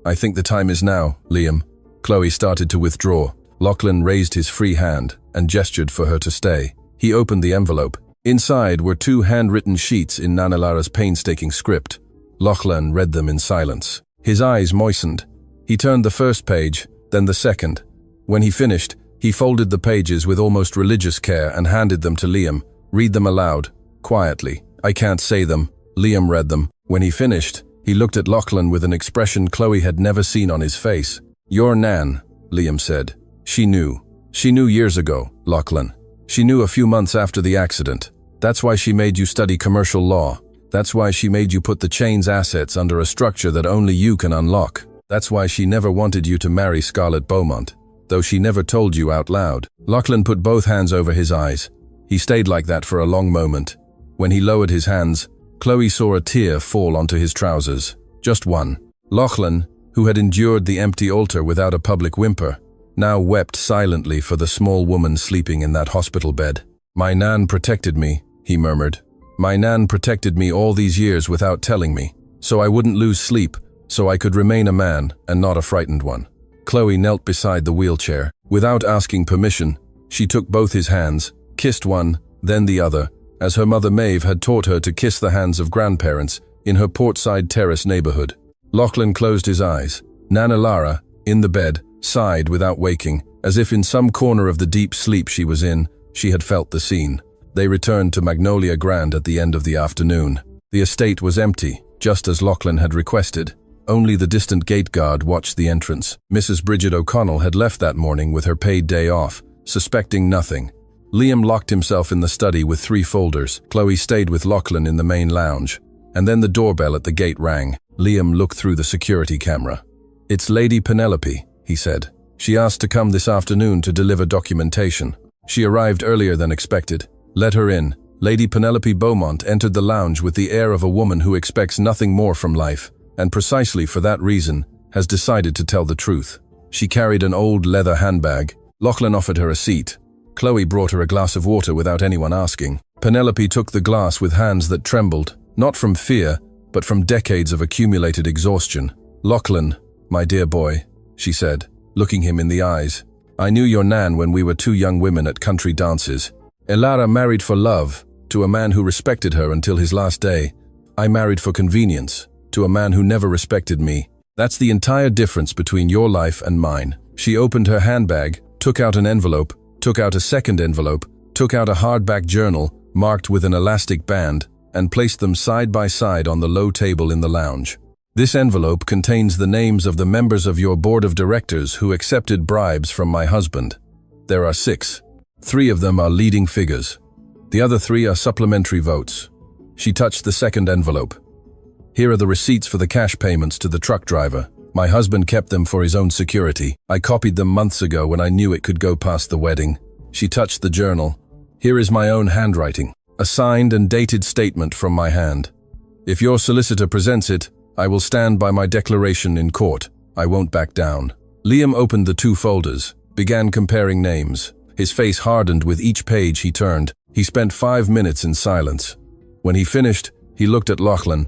I think the time is now, Liam. Chloe started to withdraw. Lachlan raised his free hand and gestured for her to stay. He opened the envelope. Inside were 2 handwritten sheets in Nanelara's painstaking script. Lachlan read them in silence. His eyes moistened. He turned the first page, then the second. When he finished, he folded the pages with almost religious care and handed them to Liam. Read them aloud, quietly. I can't say them. Liam read them. When he finished, he looked at Lachlan with an expression Chloe had never seen on his face. Your nan, Liam said. She knew. She knew years ago, Lachlan. She knew a few months after the accident. That's why she made you study commercial law. That's why she made you put the chain's assets under a structure that only you can unlock. That's why she never wanted you to marry Scarlett Beaumont, though she never told you out loud. Lachlan put both hands over his eyes. He stayed like that for a long moment. When he lowered his hands, Chloe saw a tear fall onto his trousers. Just one. Lachlan, who had endured the empty altar without a public whimper, now wept silently for the small woman sleeping in that hospital bed. "My Nan protected me," he murmured. "My Nan protected me all these years without telling me, so I wouldn't lose sleep, so I could remain a man and not a frightened one." Chloe knelt beside the wheelchair. Without asking permission, she took both his hands, kissed one, then the other, as her mother Maeve had taught her to kiss the hands of grandparents in her Portside Terrace neighborhood. Lachlan closed his eyes. Nana Lara, in the bed, sighed without waking, as if in some corner of the deep sleep she was in, she had felt the scene. They returned to Magnolia Grand at the end of the afternoon. The estate was empty, just as Lachlan had requested. Only the distant gate guard watched the entrance. Mrs. Bridget O'Connell had left that morning with her paid day off, suspecting nothing. Liam locked himself in the study with 3 folders. Chloe stayed with Lachlan in the main lounge. And then the doorbell at the gate rang. Liam looked through the security camera. "It's Lady Penelope," he said. "She asked to come this afternoon to deliver documentation. She arrived earlier than expected. Let her in." Lady Penelope Beaumont entered the lounge with the air of a woman who expects nothing more from life, and precisely for that reason, has decided to tell the truth. She carried an old leather handbag. Lachlan offered her a seat. Chloe brought her a glass of water without anyone asking. Penelope took the glass with hands that trembled, not from fear, but from decades of accumulated exhaustion. "Lachlan, my dear boy," she said, looking him in the eyes. "I knew your Nan when we were 2 young women at country dances. Elara married for love, to a man who respected her until his last day. I married for convenience, to a man who never respected me. That's the entire difference between your life and mine." She opened her handbag, took out an envelope, took out a second envelope, took out a hardback journal marked with an elastic band, and placed them side by side on the low table in the lounge. "This envelope contains the names of the members of your board of directors who accepted bribes from my husband. There are 6. 3 of them are leading figures. The other 3 are supplementary votes." She touched the second envelope. "Here are the receipts for the cash payments to the truck driver. My husband kept them for his own security. I copied them months ago when I knew it could go past the wedding." She touched the journal. "Here is my own handwriting. A signed and dated statement from my hand. If your solicitor presents it, I will stand by my declaration in court. I won't back down." Liam opened the 2 folders, began comparing names. His face hardened with each page he turned. He spent 5 minutes in silence. When he finished, he looked at Lachlan.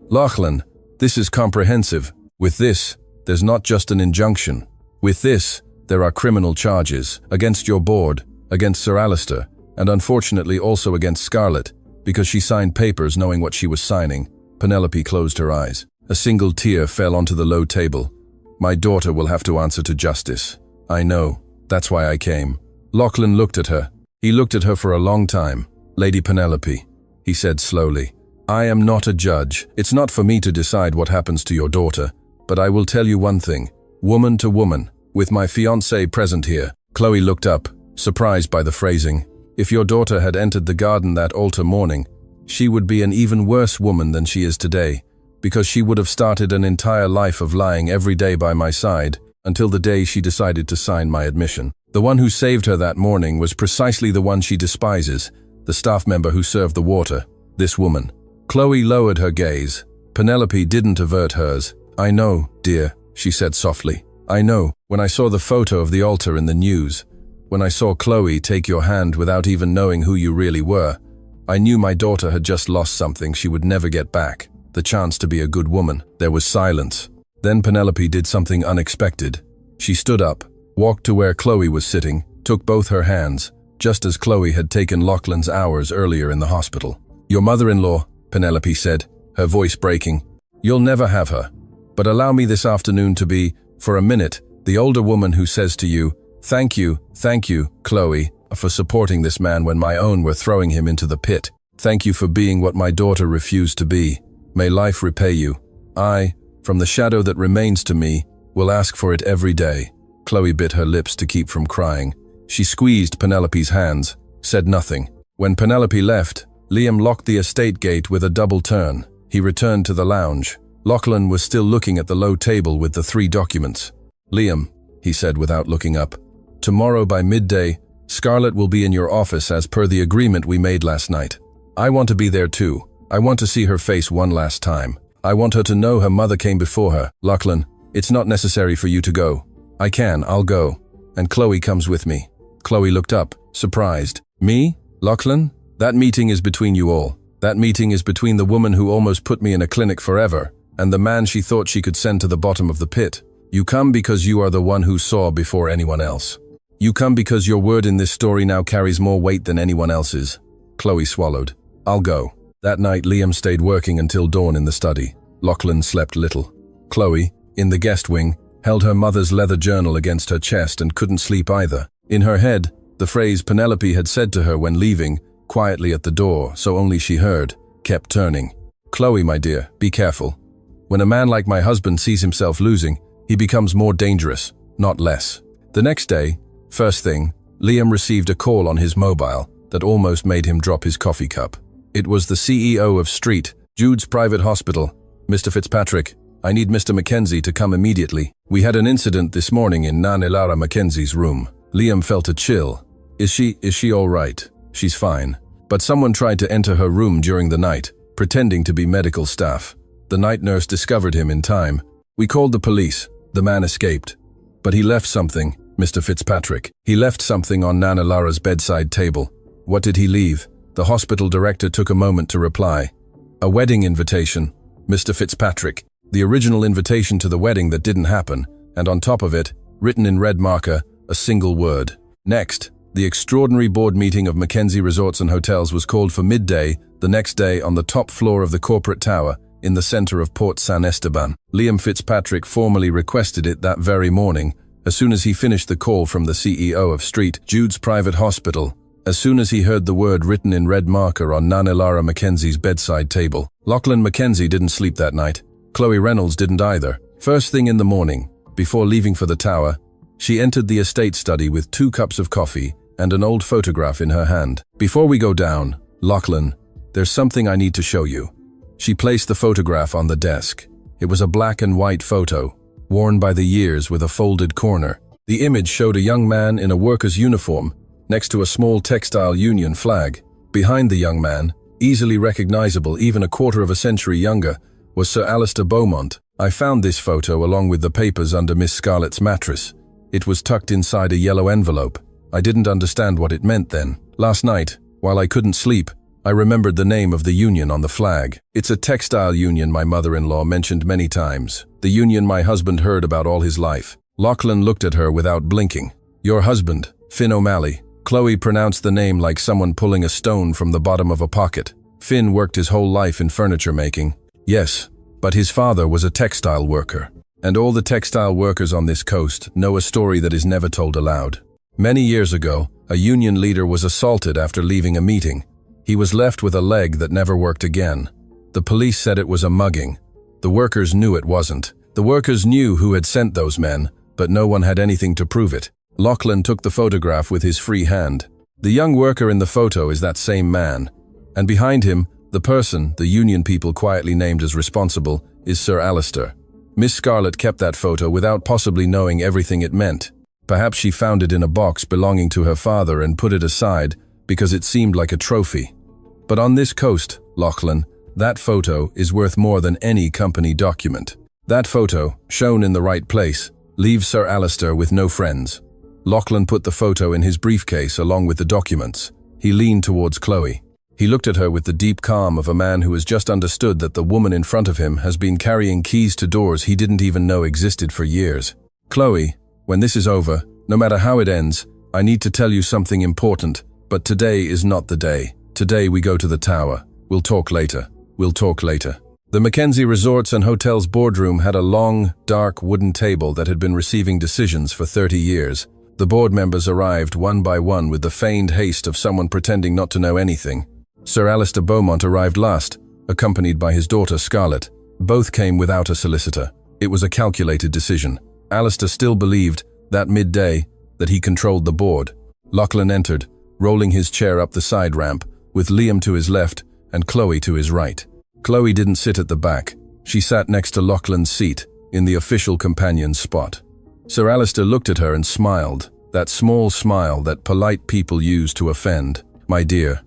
"Lachlan, this is comprehensive. With this, there's not just an injunction. With this, there are criminal charges against your board, against Sir Alistair, and unfortunately also against Scarlett, because she signed papers knowing what she was signing." Penelope closed her eyes. A single tear fell onto the low table. "My daughter will have to answer to justice. I know. That's why I came." Lachlan looked at her. He looked at her for a long time. "Lady Penelope," he said slowly, "I am not a judge. It's not for me to decide what happens to your daughter. But I will tell you one thing, woman to woman, with my fiancé present here." Chloe looked up, surprised by the phrasing. If your daughter had entered the garden that altar morning, she would be an even worse woman than she is today, because she would have started an entire life of lying every day by my side until the day she decided to sign my admission. The one who saved her that morning was precisely the one she despises, the staff member who served the water, this woman. Chloe lowered her gaze. Penelope didn't avert hers. "I know, dear," she said softly. "I know. When I saw the photo of the altar in the news, when I saw Chloe take your hand without even knowing who you really were, I knew my daughter had just lost something she would never get back, the chance to be a good woman." There was silence. Then Penelope did something unexpected. She stood up, walked to where Chloe was sitting, took both her hands, just as Chloe had taken Lachlan's hours earlier in the hospital. "Your mother-in-law," Penelope said, her voice breaking. "You'll never have her. But allow me this afternoon to be, for a minute, the older woman who says to you, thank you, Chloe, for supporting this man when my own were throwing him into the pit. Thank you for being what my daughter refused to be. May life repay you. I, from the shadow that remains to me, will ask for it every day." Chloe bit her lips to keep from crying. She squeezed Penelope's hands, said nothing. When Penelope left, Liam locked the estate gate with a double turn. He returned to the lounge. Lachlan was still looking at the low table with the 3 documents. "Liam," he said without looking up, "tomorrow by midday, Scarlett will be in your office as per the agreement we made last night. I want to be there too. I want to see her face one last time. I want her to know her mother came before her. Lachlan, it's not necessary for you to go. I'll go. And Chloe comes with me." Chloe looked up, surprised. "Me? Lachlan? That meeting is between you all. That meeting is between the woman who almost put me in a clinic forever, and the man she thought she could send to the bottom of the pit. You come because you are the one who saw before anyone else. You come because your word in this story now carries more weight than anyone else's." Chloe swallowed. "I'll go." That night, Liam stayed working until dawn in the study. Lachlan slept little. Chloe, in the guest wing, held her mother's leather journal against her chest and couldn't sleep either. In her head, the phrase Penelope had said to her when leaving, quietly at the door, so only she heard, kept turning. "Chloe, my dear, be careful. When a man like my husband sees himself losing, he becomes more dangerous, not less." The next day, first thing, Liam received a call on his mobile that almost made him drop his coffee cup. It was the CEO of Street, Jude's private hospital. "Mr. Fitzpatrick, I need Mr. McKenzie to come immediately. We had an incident this morning in Lachlan McKenzie's room." Liam felt a chill. Is she all right?" "She's fine. But someone tried to enter her room during the night, pretending to be medical staff. The night nurse discovered him in time. We called the police. The man escaped. But he left something, Mr. Fitzpatrick. He left something on Nana Lara's bedside table." "What did he leave?" The hospital director took a moment to reply. "A wedding invitation, Mr. Fitzpatrick. The original invitation to the wedding that didn't happen, and on top of it, written in red marker, a single word. Next, the extraordinary board meeting of Mackenzie Resorts and Hotels was called for midday the next day on the top floor of the corporate tower in the center of Port San Esteban. Liam Fitzpatrick formally requested it that very morning, as soon as he finished the call from the CEO of Street, Jude's private hospital, as soon as he heard the word written in red marker on Nana Lara McKenzie's bedside table. Lachlan McKenzie didn't sleep that night. Chloe Reynolds didn't either. First thing in the morning, before leaving for the tower, she entered the estate study with 2 cups of coffee and an old photograph in her hand. "Before we go down, Lachlan, there's something I need to show you." She placed the photograph on the desk. It was a black and white photo, worn by the years with a folded corner. The image showed a young man in a worker's uniform next to a small textile union flag. Behind the young man, easily recognizable even a quarter of a century younger, was Sir Alistair Beaumont. "I found this photo along with the papers under Miss Scarlett's mattress. It was tucked inside a yellow envelope. I didn't understand what it meant then. Last night, while I couldn't sleep, I remembered the name of the union on the flag. It's a textile union my mother-in-law mentioned many times. The union my husband heard about all his life." Lachlan looked at her without blinking. "Your husband, Finn O'Malley." Chloe pronounced the name like someone pulling a stone from the bottom of a pocket. "Finn worked his whole life in furniture making." "Yes, but his father was a textile worker. And all the textile workers on this coast know a story that is never told aloud. Many years ago, a union leader was assaulted after leaving a meeting. He was left with a leg that never worked again. The police said it was a mugging. The workers knew it wasn't. The workers knew who had sent those men, but no one had anything to prove it." Lachlan took the photograph with his free hand. "The young worker in the photo is that same man. And behind him, the person the union people quietly named as responsible is Sir Alistair. Miss Scarlett kept that photo without possibly knowing everything it meant. Perhaps she found it in a box belonging to her father and put it aside because it seemed like a trophy. But on this coast, Lachlan, that photo is worth more than any company document. That photo, shown in the right place, leaves Sir Alistair with no friends." Lachlan put the photo in his briefcase along with the documents. He leaned towards Chloe. He looked at her with the deep calm of a man who has just understood that the woman in front of him has been carrying keys to doors he didn't even know existed for years. "Chloe, when this is over, no matter how it ends, I need to tell you something important, but today is not the day. Today we go to the tower. We'll talk later. We'll talk later." The Mackenzie Resorts and Hotels boardroom had a long, dark wooden table that had been receiving decisions for 30 years. The board members arrived one by one with the feigned haste of someone pretending not to know anything. Sir Alistair Beaumont arrived last, accompanied by his daughter Scarlett. Both came without a solicitor. It was a calculated decision. Alistair still believed, that midday, that he controlled the board. Lachlan entered, rolling his chair up the side ramp, with Liam to his left and Chloe to his right. Chloe didn't sit at the back. She sat next to Lachlan's seat, in the official companion's spot. Sir Alistair looked at her and smiled, that small smile that polite people use to offend. "My dear,"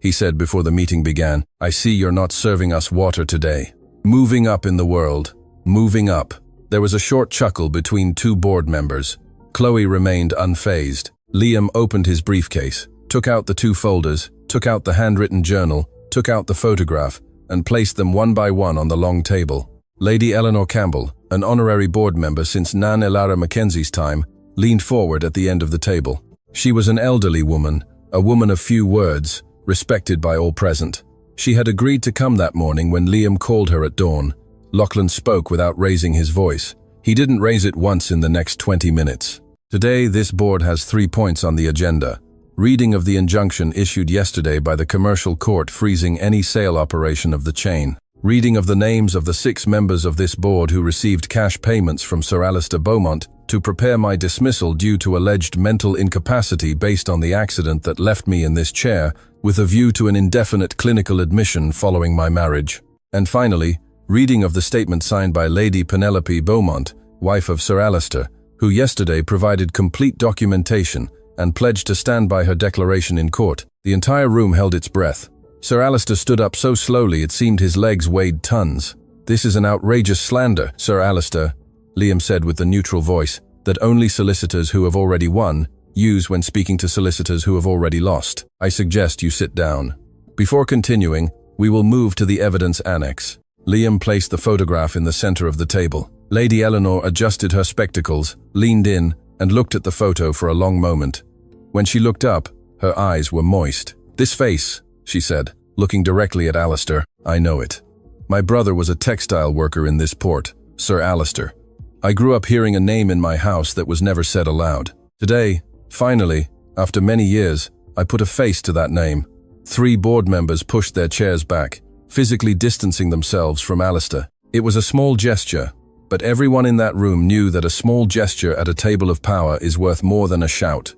he said before the meeting began, "I see you're not serving us water today. Moving up in the world. Moving up." There was a short chuckle between two board members. Chloe remained unfazed. Liam opened his briefcase, took out the two folders, took out the handwritten journal, took out the photograph, and placed them one by one on the long table. Lady Eleanor Campbell, an honorary board member since Lachlan McKenzie's time, leaned forward at the end of the table. She was an elderly woman, a woman of few words, respected by all present. She had agreed to come that morning when Liam called her at dawn. Lachlan spoke without raising his voice. He didn't raise it once in the next 20 minutes. Today, this board has 3 points on the agenda. Reading of the injunction issued yesterday by the commercial court freezing any sale operation of the chain. Reading of the names of the 6 members of this board who received cash payments from Sir Alistair Beaumont to prepare my dismissal due to alleged mental incapacity based on the accident that left me in this chair, with a view to an indefinite clinical admission following my marriage. And finally, reading of the statement signed by Lady Penelope Beaumont, wife of Sir Alistair, who yesterday provided complete documentation and pledged to stand by her declaration in court. The entire room held its breath. Sir Alistair stood up so slowly it seemed his legs weighed tons. "This is an outrageous slander, Sir Alistair," Liam said with the neutral voice that only solicitors who have already won use when speaking to solicitors who have already lost. "I suggest you sit down. Before continuing, we will move to the evidence annex." Liam placed the photograph in the center of the table. Lady Eleanor adjusted her spectacles, leaned in, and looked at the photo for a long moment. When she looked up, her eyes were moist. "This face," she said, looking directly at Alistair, "I know it. My brother was a textile worker in this port, Sir Alistair. I grew up hearing a name in my house that was never said aloud. Today, finally, after many years, I put a face to that name." 3 board members pushed their chairs back, physically distancing themselves from Alistair. It was a small gesture, but everyone in that room knew that a small gesture at a table of power is worth more than a shout.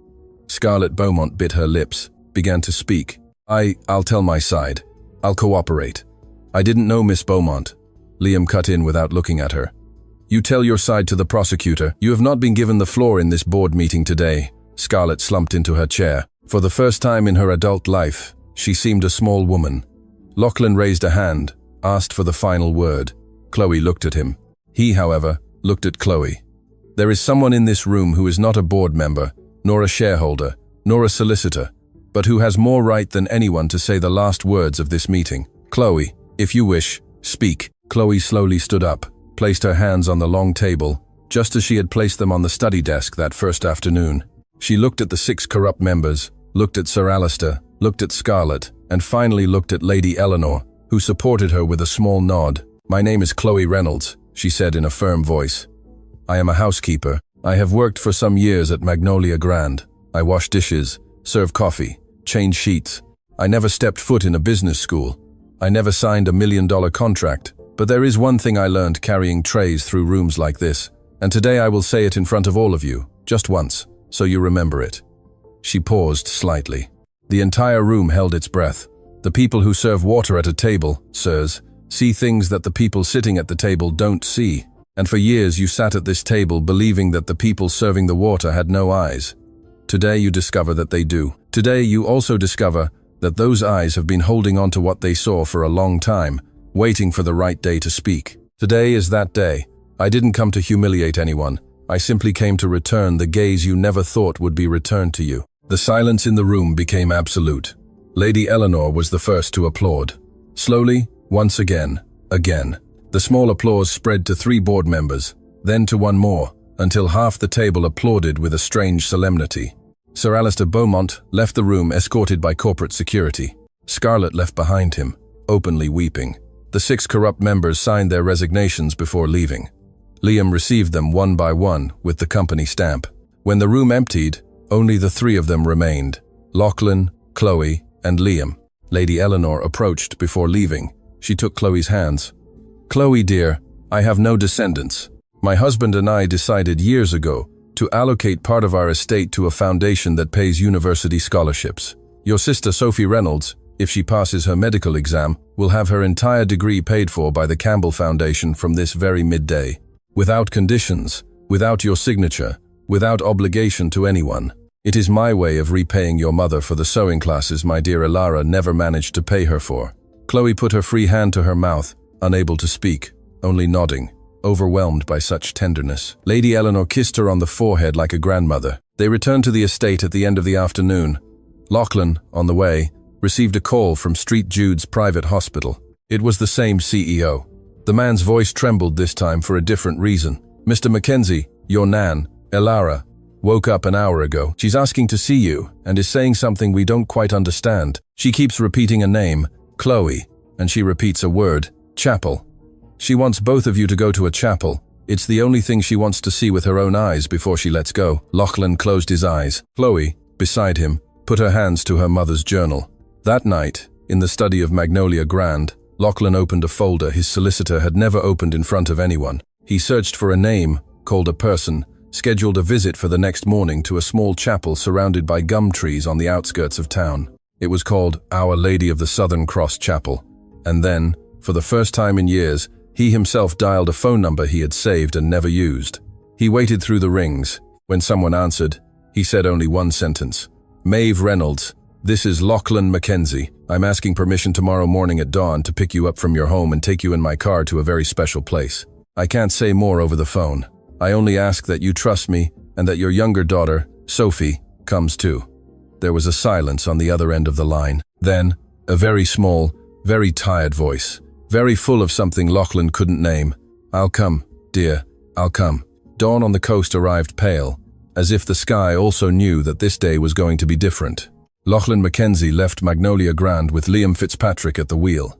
Scarlett Beaumont bit her lips, began to speak. I'll tell my side. I'll cooperate." "I didn't know Miss Beaumont." Liam cut in without looking at her. "You tell your side to the prosecutor. You have not been given the floor in this board meeting today." Scarlett slumped into her chair. For the first time in her adult life, she seemed a small woman. Lachlan raised a hand, asked for the final word. Chloe looked at him. He, however, looked at Chloe. "There is someone in this room who is not a board member, nor a shareholder, nor a solicitor, but who has more right than anyone to say the last words of this meeting. Chloe, if you wish, speak." Chloe slowly stood up, placed her hands on the long table, just as she had placed them on the study desk that first afternoon. She looked at the 6 corrupt members, looked at Sir Alistair, looked at Scarlett, and finally looked at Lady Eleanor, who supported her with a small nod. "My name is Chloe Reynolds," she said in a firm voice. "I am a housekeeper. I have worked for some years at Magnolia Grand. I wash dishes, serve coffee, change sheets. I never stepped foot in a business school. I never signed a $1 million contract. But there is one thing I learned carrying trays through rooms like this, and today I will say it in front of all of you, just once, so you remember it." She paused slightly. The entire room held its breath. "The people who serve water at a table, sirs, see things that the people sitting at the table don't see. And for years you sat at this table believing that the people serving the water had no eyes. Today you discover that they do. Today you also discover that those eyes have been holding on to what they saw for a long time, waiting for the right day to speak. Today is that day. I didn't come to humiliate anyone. I simply came to return the gaze you never thought would be returned to you." The silence in the room became absolute. Lady Eleanor was the first to applaud. Slowly, once again. The small applause spread to 3 board members, then to one more, until half the table applauded with a strange solemnity. Sir Alistair Beaumont left the room escorted by corporate security. Scarlett left behind him, openly weeping. The 6 corrupt members signed their resignations before leaving. Liam received them one by one with the company stamp. When the room emptied, only the 3 of them remained: Lachlan, Chloe, and Liam. Lady Eleanor approached before leaving. She took Chloe's hands. "Chloe, dear, I have no descendants. My husband and I decided years ago to allocate part of our estate to a foundation that pays university scholarships. Your sister Sophie Reynolds, if she passes her medical exam, will have her entire degree paid for by the Campbell Foundation from this very midday. Without conditions, without your signature, without obligation to anyone. It is my way of repaying your mother for the sewing classes my dear Elara never managed to pay her for. Chloe put her free hand to her mouth, unable to speak, only nodding, overwhelmed by such tenderness. Lady Eleanor kissed her on the forehead like a grandmother. They returned to the estate at the end of the afternoon. Lachlan, on the way, received a call from St. Jude's private hospital. It was the same CEO. The man's voice trembled this time for a different reason. Mr. McKenzie, your nan, Elara, woke up an hour ago. She's asking to see you and is saying something we don't quite understand. She keeps repeating a name, Chloe, and she repeats a word, chapel. She wants both of you to go to a chapel. It's the only thing she wants to see with her own eyes before she lets go. Lachlan closed his eyes. Chloe, beside him, put her hands to her mother's journal. That night, in the study of Magnolia Grand, Lachlan opened a folder his solicitor had never opened in front of anyone. He searched for a name, called a person, scheduled a visit for the next morning to a small chapel surrounded by gum trees on the outskirts of town. It was called Our Lady of the Southern Cross Chapel. And then, for the first time in years, he himself dialed a phone number he had saved and never used. He waited through the rings. When someone answered, he said only one sentence. Maeve Reynolds, this is Lachlan McKenzie. I'm asking permission tomorrow morning at dawn to pick you up from your home and take you in my car to a very special place. I can't say more over the phone. I only ask that you trust me and that your younger daughter, Sophie, comes too. There was a silence on the other end of the line. Then, a very small, very tired voice, very full of something Lachlan couldn't name. I'll come, dear, I'll come. Dawn on the coast arrived pale, as if the sky also knew that this day was going to be different. Lachlan McKenzie left Magnolia Grand with Liam Fitzpatrick at the wheel.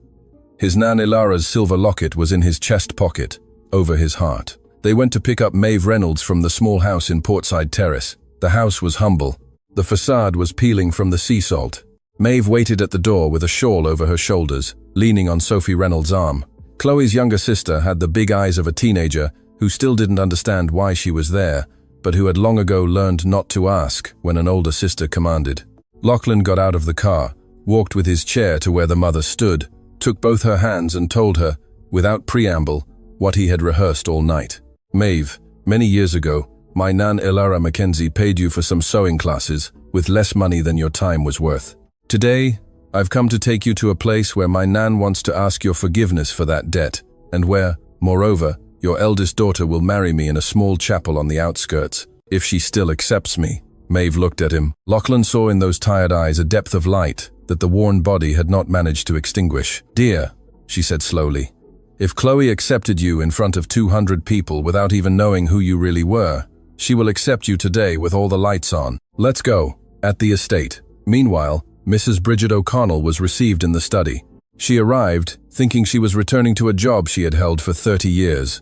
His nan Elara's silver locket was in his chest pocket, over his heart. They went to pick up Maeve Reynolds from the small house in Portside Terrace. The house was humble. The facade was peeling from the sea salt. Maeve waited at the door with a shawl over her shoulders, leaning on Sophie Reynolds' arm. Chloe's younger sister had the big eyes of a teenager who still didn't understand why she was there, but who had long ago learned not to ask when an older sister commanded. Lachlan got out of the car, walked with his chair to where the mother stood, took both her hands and told her, without preamble, what he had rehearsed all night. Maeve, many years ago, my nan Elara McKenzie paid you for some sewing classes with less money than your time was worth. Today, I've come to take you to a place where my nan wants to ask your forgiveness for that debt, and where, moreover, your eldest daughter will marry me in a small chapel on the outskirts, if she still accepts me. Maeve looked at him. Lachlan saw in those tired eyes a depth of light that the worn body had not managed to extinguish. Dear, she said slowly, if Chloe accepted you in front of 200 people without even knowing who you really were, she will accept you today with all the lights on. Let's go. At the estate. Meanwhile, Mrs. Bridget O'Connell was received in the study. She arrived, thinking she was returning to a job she had held for 30 years.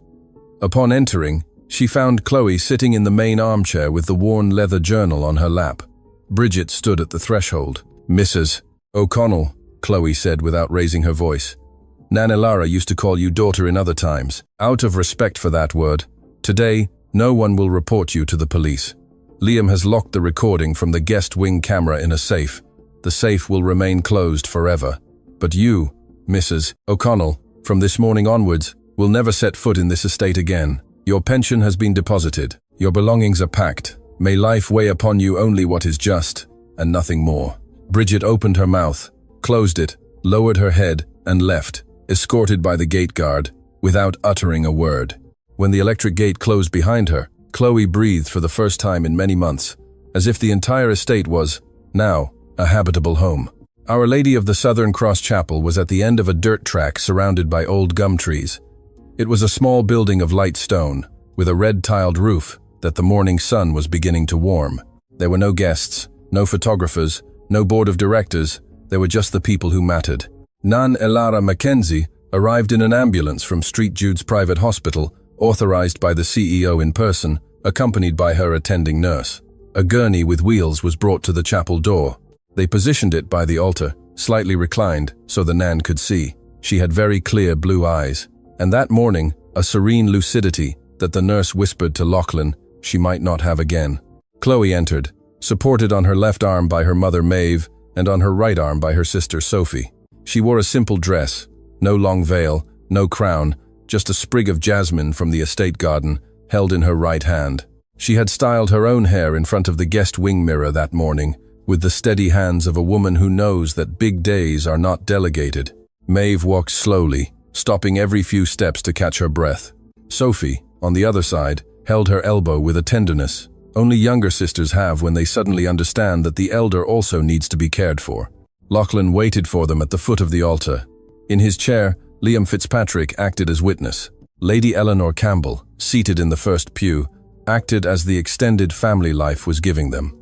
Upon entering, she found Chloe sitting in the main armchair with the worn leather journal on her lap. Bridget stood at the threshold. Mrs. O'Connell, Chloe said without raising her voice. Nan Elara used to call you daughter in other times. Out of respect for that word, today, no one will report you to the police. Liam has locked the recording from the guest wing camera in a safe. The safe will remain closed forever. But you, Mrs. O'Connell, from this morning onwards, will never set foot in this estate again. Your pension has been deposited. Your belongings are packed. May life weigh upon you only what is just, and nothing more. Bridget opened her mouth, closed it, lowered her head, and left, escorted by the gate guard, without uttering a word. When the electric gate closed behind her, Chloe breathed for the first time in many months, as if the entire estate was, now, a habitable home. Our Lady of the Southern Cross Chapel was at the end of a dirt track surrounded by old gum trees. It was a small building of light stone, with a red-tiled roof that the morning sun was beginning to warm. There were no guests, no photographers, no board of directors. There were just the people who mattered. Nan Elara McKenzie arrived in an ambulance from St. Jude's private hospital, authorized by the CEO in person, accompanied by her attending nurse. A gurney with wheels was brought to the chapel door. They positioned it by the altar, slightly reclined, so the Nan could see. She had very clear blue eyes, and that morning, a serene lucidity that the nurse whispered to Lachlan she might not have again. Chloe entered, supported on her left arm by her mother Maeve and on her right arm by her sister Sophie. She wore a simple dress, no long veil, no crown, just a sprig of jasmine from the estate garden held in her right hand. She had styled her own hair in front of the guest wing mirror that morning, with the steady hands of a woman who knows that big days are not delegated. Maeve walked slowly, stopping every few steps to catch her breath. Sophie, on the other side, held her elbow with a tenderness only younger sisters have when they suddenly understand that the elder also needs to be cared for. Lachlan waited for them at the foot of the altar. In his chair, Liam Fitzpatrick acted as witness. Lady Eleanor Campbell, seated in the first pew, acted as the extended family life was giving them.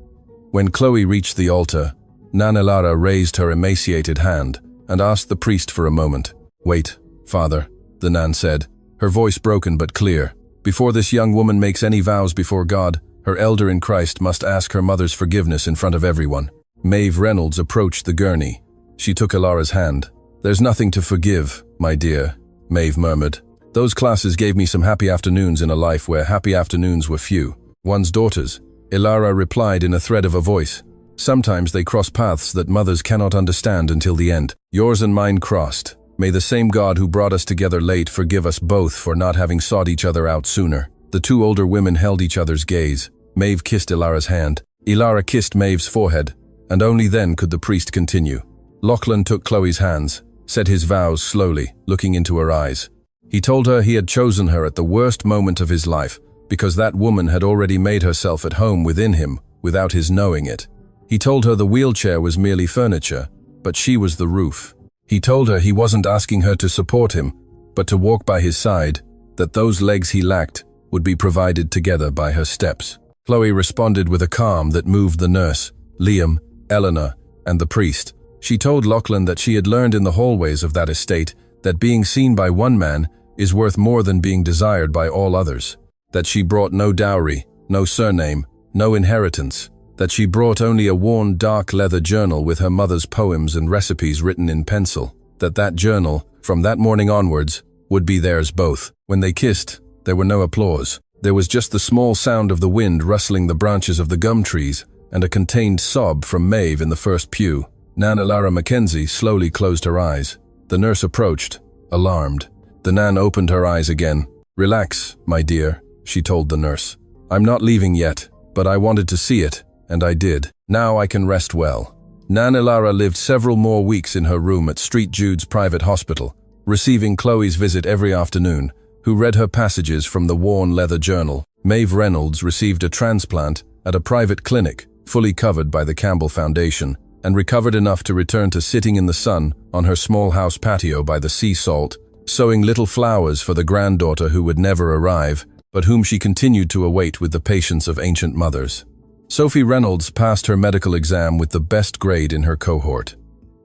When Chloe reached the altar, Nana Lara raised her emaciated hand and asked the priest for a moment. "Wait, Father," the Nan said, her voice broken but clear. "Before this young woman makes any vows before God, her elder in Christ must ask her mother's forgiveness in front of everyone." Maeve Reynolds approached the gurney. She took Ilara's hand. "There's nothing to forgive, my dear," Maeve murmured. "Those classes gave me some happy afternoons in a life where happy afternoons were few. One's daughters," Ilara replied in a thread of a voice. "Sometimes they cross paths that mothers cannot understand until the end. Yours and mine crossed. May the same God who brought us together late forgive us both for not having sought each other out sooner." The two older women held each other's gaze. Maeve kissed Ilara's hand. Ilara kissed Maeve's forehead, and only then could the priest continue. Lachlan took Chloe's hands, said his vows slowly, looking into her eyes. He told her he had chosen her at the worst moment of his life, because that woman had already made herself at home within him, without his knowing it. He told her the wheelchair was merely furniture, but she was the roof. He told her he wasn't asking her to support him, but to walk by his side, that those legs he lacked would be provided together by her steps. Chloe responded with a calm that moved the nurse, Liam, Eleanor, and the priest. She told Lachlan that she had learned in the hallways of that estate that being seen by one man is worth more than being desired by all others. That she brought no dowry, no surname, no inheritance. That she brought only a worn dark leather journal with her mother's poems and recipes written in pencil. That journal, from that morning onwards, would be theirs both. When they kissed, there were no applause. There was just the small sound of the wind rustling the branches of the gum trees and a contained sob from Maeve in the first pew. Nana Lara McKenzie slowly closed her eyes. The nurse approached, alarmed. The Nan opened her eyes again. "Relax, my dear," she told the nurse. "I'm not leaving yet, but I wanted to see it, and I did. Now I can rest well." Nana Lara lived several more weeks in her room at St. Jude's private hospital, receiving Chloe's visit every afternoon, who read her passages from the worn leather journal. Maeve Reynolds received a transplant at a private clinic, fully covered by the Campbell Foundation, and recovered enough to return to sitting in the sun on her small house patio by the sea salt, sowing little flowers for the granddaughter who would never arrive, but whom she continued to await with the patience of ancient mothers. Sophie Reynolds passed her medical exam with the best grade in her cohort.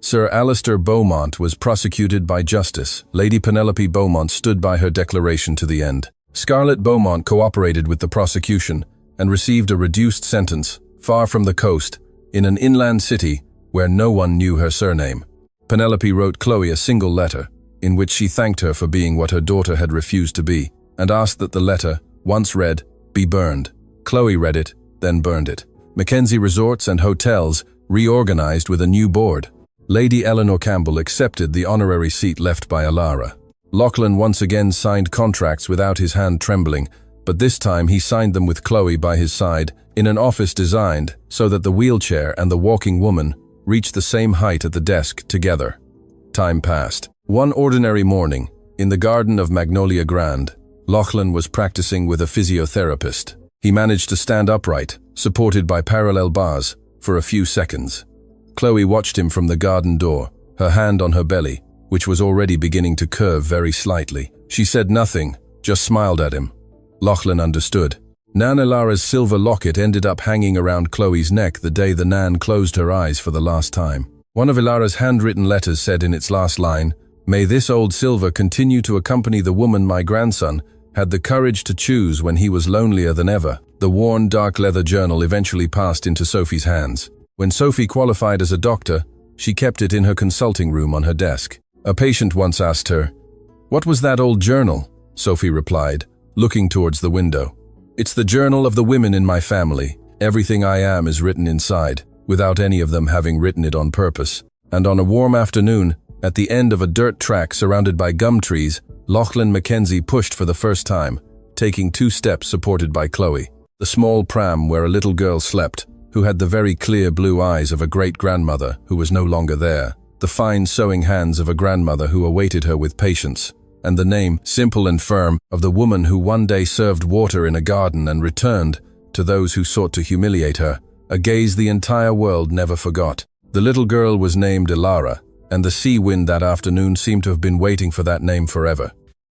Sir Alistair Beaumont was prosecuted by justice. Lady Penelope Beaumont stood by her declaration to the end. Scarlett Beaumont cooperated with the prosecution and received a reduced sentence, far from the coast, in an inland city where no one knew her surname. Penelope wrote Chloe a single letter, in which she thanked her for being what her daughter had refused to be, and asked that the letter, once read, be burned. Chloe read it, then burned it. Mackenzie Resorts and Hotels reorganized with a new board. Lady Eleanor Campbell accepted the honorary seat left by Ilara. Lachlan once again signed contracts without his hand trembling, but this time he signed them with Chloe by his side, in an office designed so that the wheelchair and the walking woman reached the same height at the desk together. Time passed. One ordinary morning, in the garden of Magnolia Grand, Lachlan was practicing with a physiotherapist. He managed to stand upright, supported by parallel bars, for a few seconds. Chloe watched him from the garden door, her hand on her belly, which was already beginning to curve very slightly. She said nothing, just smiled at him. Lachlan understood. Nana Lara's silver locket ended up hanging around Chloe's neck the day the Nan closed her eyes for the last time. One of Ilara's handwritten letters said in its last line, "May this old silver continue to accompany the woman my grandson had the courage to choose when he was lonelier than ever." The worn dark leather journal eventually passed into Sophie's hands. When Sophie qualified as a doctor, she kept it in her consulting room on her desk. A patient once asked her, "What was that old journal?" Sophie replied, looking towards the window. It's the journal of the women in my family. Everything I am is written inside, without any of them having written it on purpose. And on a warm afternoon, at the end of a dirt track surrounded by gum trees, Lachlan McKenzie pushed for the first time, taking 2 steps supported by Chloe, the small pram where a little girl slept, who had the very clear blue eyes of a great-grandmother who was no longer there, the fine sewing hands of a grandmother who awaited her with patience, and the name, simple and firm, of the woman who one day served water in a garden and returned, to those who sought to humiliate her, a gaze the entire world never forgot. The little girl was named Ilara, and the sea wind that afternoon seemed to have been waiting for that name forever.